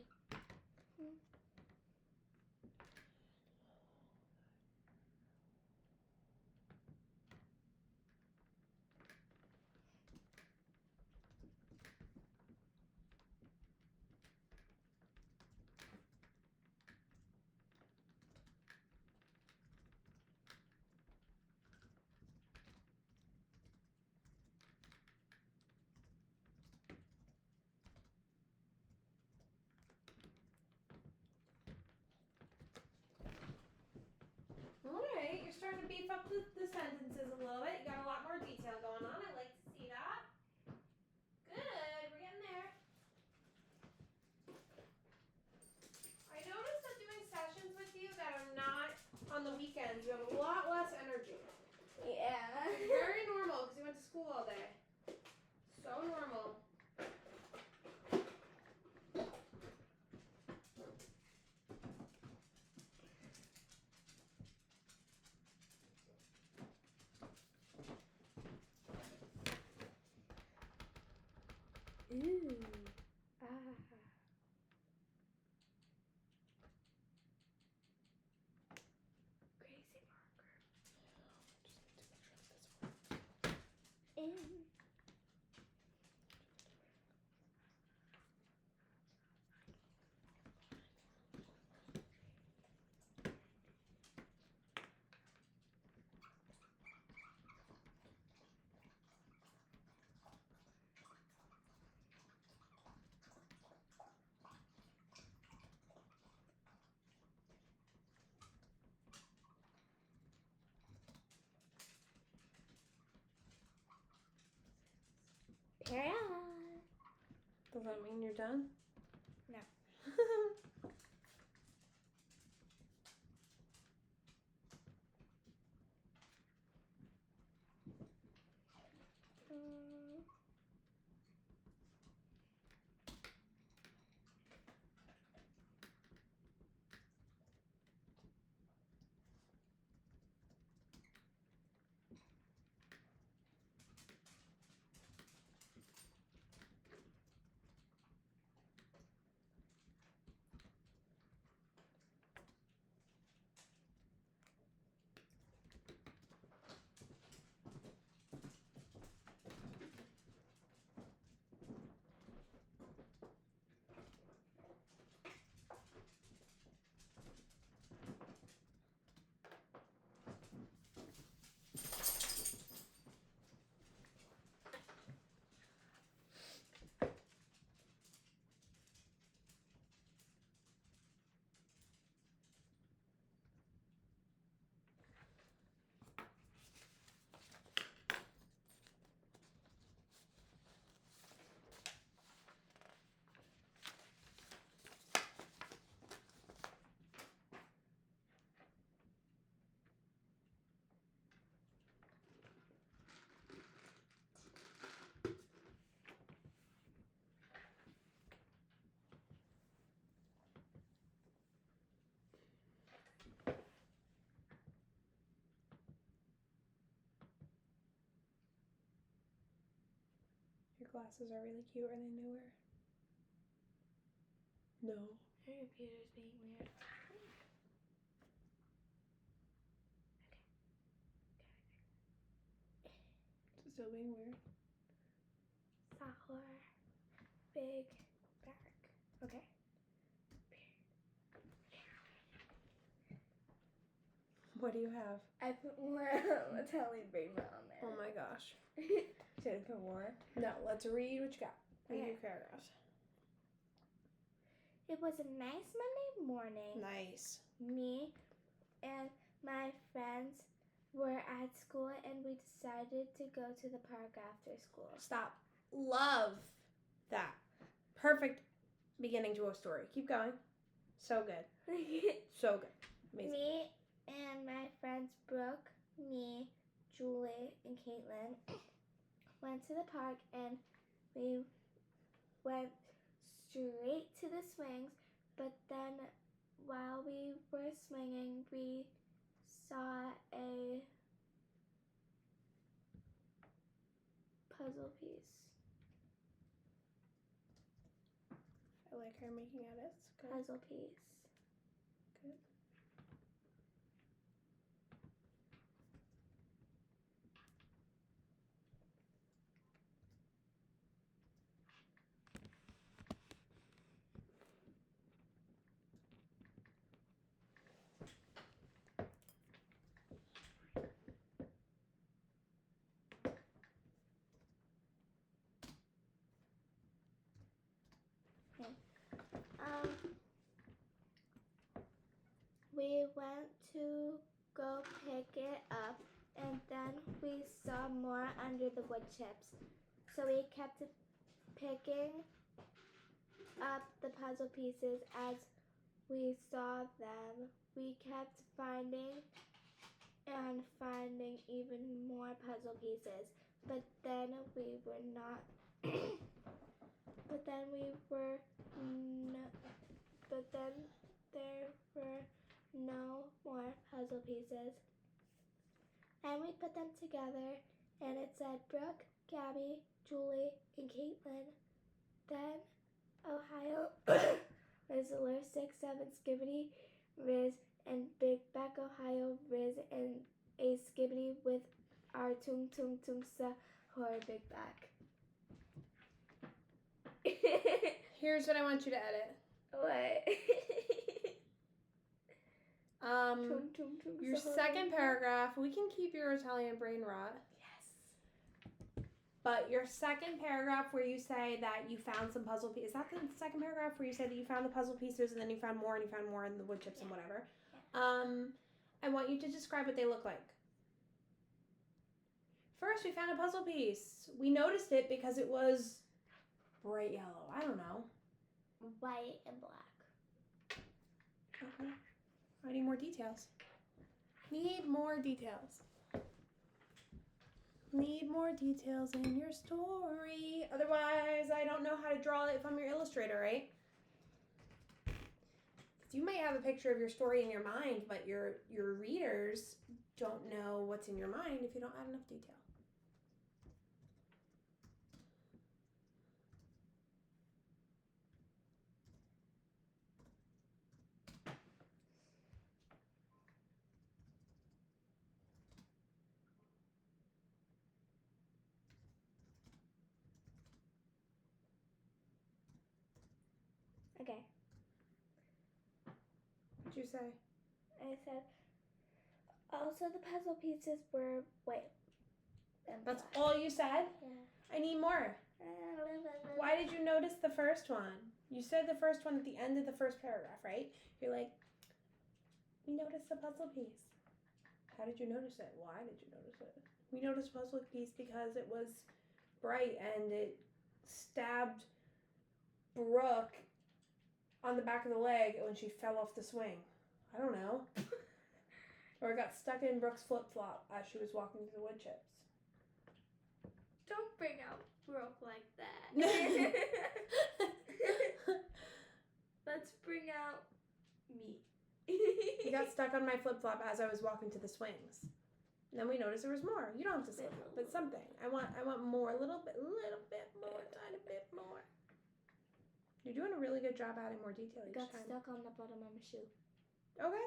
Alright, you're starting to beef up the sentences a little bit. You got a lot more detail going on. I like to see that. Good, we're getting there. I noticed that doing sessions with you that are not on the weekends, you have a lot less energy.
Yeah.
Very normal because you went to school all day. So normal.
Ooh. Ah. Crazy marker. In. Period.
Does that mean you're done?
No.
Your glasses are really cute. Are they newer? No.
Your computer's being weird.
Is it still being weird?
Sour. Big. Dark. Okay.
What do you have?
I put more Italian rainbow on there.
Oh my gosh.
Should I put more?
No, let's read what you got. Read
Okay.
your paragraphs.
It was a nice Monday morning.
Nice.
Me and my friends were at school and we decided to go to the park after school.
Stop. Love that. Perfect beginning to a story. Keep going. So good. So good. Amazing.
Me and my friends Brooke, me, Julie, and Caitlin went to the park and we went straight to the swings, but then while we were swinging, we saw a puzzle piece.
I like her making edits. Good.
Puzzle piece.
Good.
We went to go pick it up, and then we saw more under the wood chips. So we kept picking up the puzzle pieces as we saw them. We kept finding and finding even more puzzle pieces, but then we were not. But then there were no more puzzle pieces. And we put them together, and it said Brooke, Gabby, Julie, and Caitlin Then Ohio was Lure 6-7 Skibbity Riz and Big Back Ohio Riz and a Skibbity with our Tung Tung Tung Sa Horror Big Back.
Here's what I want you to edit.
What? Tung Tung Tung
Your
Sa Horror
second
Big Back?
paragraph, we can keep your Italian brain rot.
Yes.
But your second paragraph where you say that you found some puzzle pieces, is that the second paragraph where you say that you found the puzzle pieces and then you found more and you found more in the wood chips and whatever?
Yeah.
I want you to describe what they look like. First, we found a puzzle piece. We noticed it because it was bright yellow. I don't know.
White and black.
Okay. I need more details. Need more details. Need more details in your story. Otherwise, I don't know how to draw it if I'm your illustrator, right? You might have a picture of your story in your mind, but your readers don't know what's in your mind if you don't add enough detail.
Okay.
What'd you say?
I said, also the puzzle pieces were white and
That's
black.
all you said?
Yeah.
I need more. Why did you notice the first one? You said the first one at the end of the first paragraph, right? You're like, we noticed a puzzle piece. How did you notice it? Why did you notice it? We noticed a puzzle piece because it was bright and it stabbed Brooke on the back of the leg when she fell off the swing. I don't know. Or it got stuck in Brooke's flip-flop as she was walking through the wood chips.
Don't bring out Brooke like that. Let's bring out me.
He got stuck on my flip-flop as I was walking to the swings. And then we noticed there was more. You don't have to say that, but something. I want more, a little bit more, tiny bit more. You're doing a really good job adding more detail each
Got
time.
stuck on the bottom of my shoe.
Okay.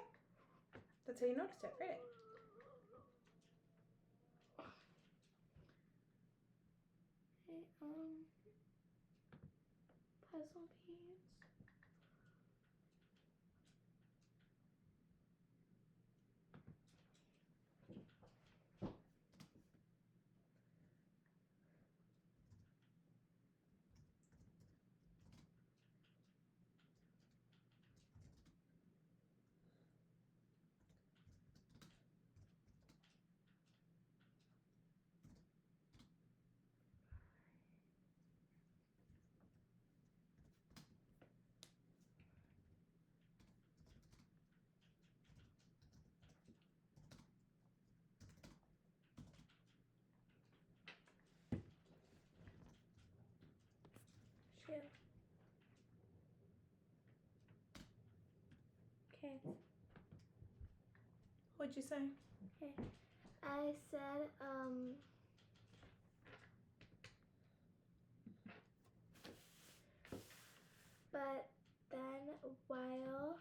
That's how you noticed it. Write it.
Okay, puzzle piece. Shoe. Okay.
What'd you say?
Okay. I said, but then while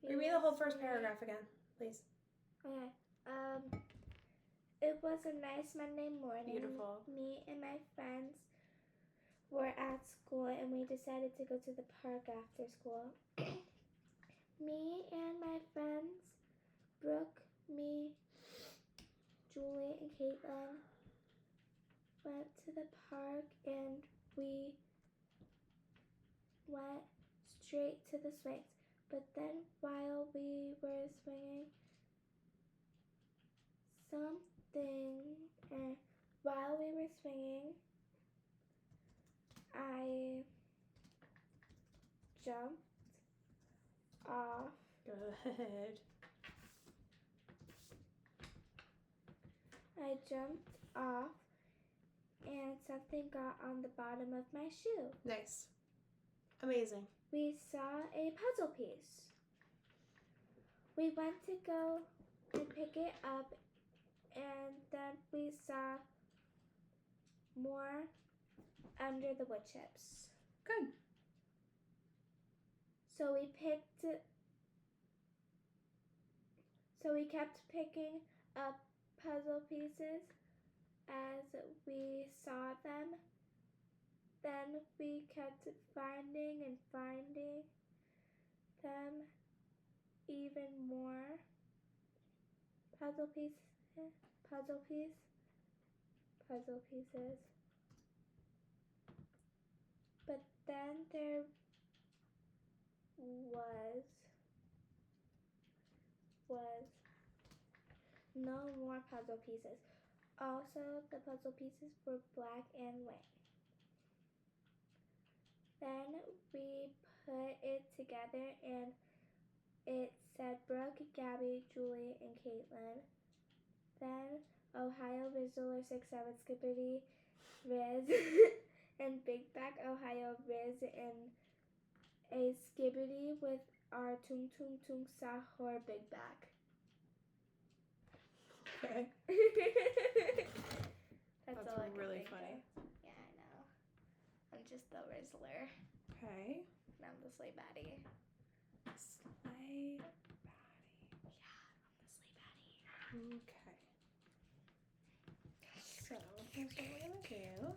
Read me the whole first paragraph again, please.
Okay. It was a nice Monday morning.
Beautiful.
Me and my friends were at school and we decided to go to the park after school. Me and my friends, Brooke, me, Julie, and Caitlin, went to the park and we went straight to the swings. But then while we were swinging, I jumped off.
Good.
I jumped off and something got on the bottom of my shoe.
Nice. Amazing.
We saw a puzzle piece. We went to go and pick it up and then we saw more under the wood chips.
Good.
So we kept picking up puzzle pieces as we saw them. Then we kept finding and finding them even more puzzle pieces. But then there was no more puzzle pieces. Also, the puzzle pieces were black and white. Then we put it together and it said Brooke, Gabby, Julie, and Caitlin. Then Ohio, Rizzler, 6-7, Skippity, Riz, and Big Bag, Ohio, Riz, and a Skibbity with our Tung Tung Tung Sahur Big Bag.
Okay.
That's
That's
all I can
really
think
funny.
of. Yeah, I know. I'm just the Rizzler.
Okay.
And I'm the Sleigh Baddie.
Sleigh
Yeah, I'm the Sleigh Baddie.
Okay. So here's what we're gonna do.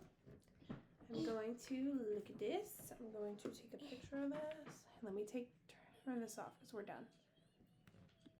I'm going to look at this. I'm going to take a picture of this. Let me turn this off because we're done.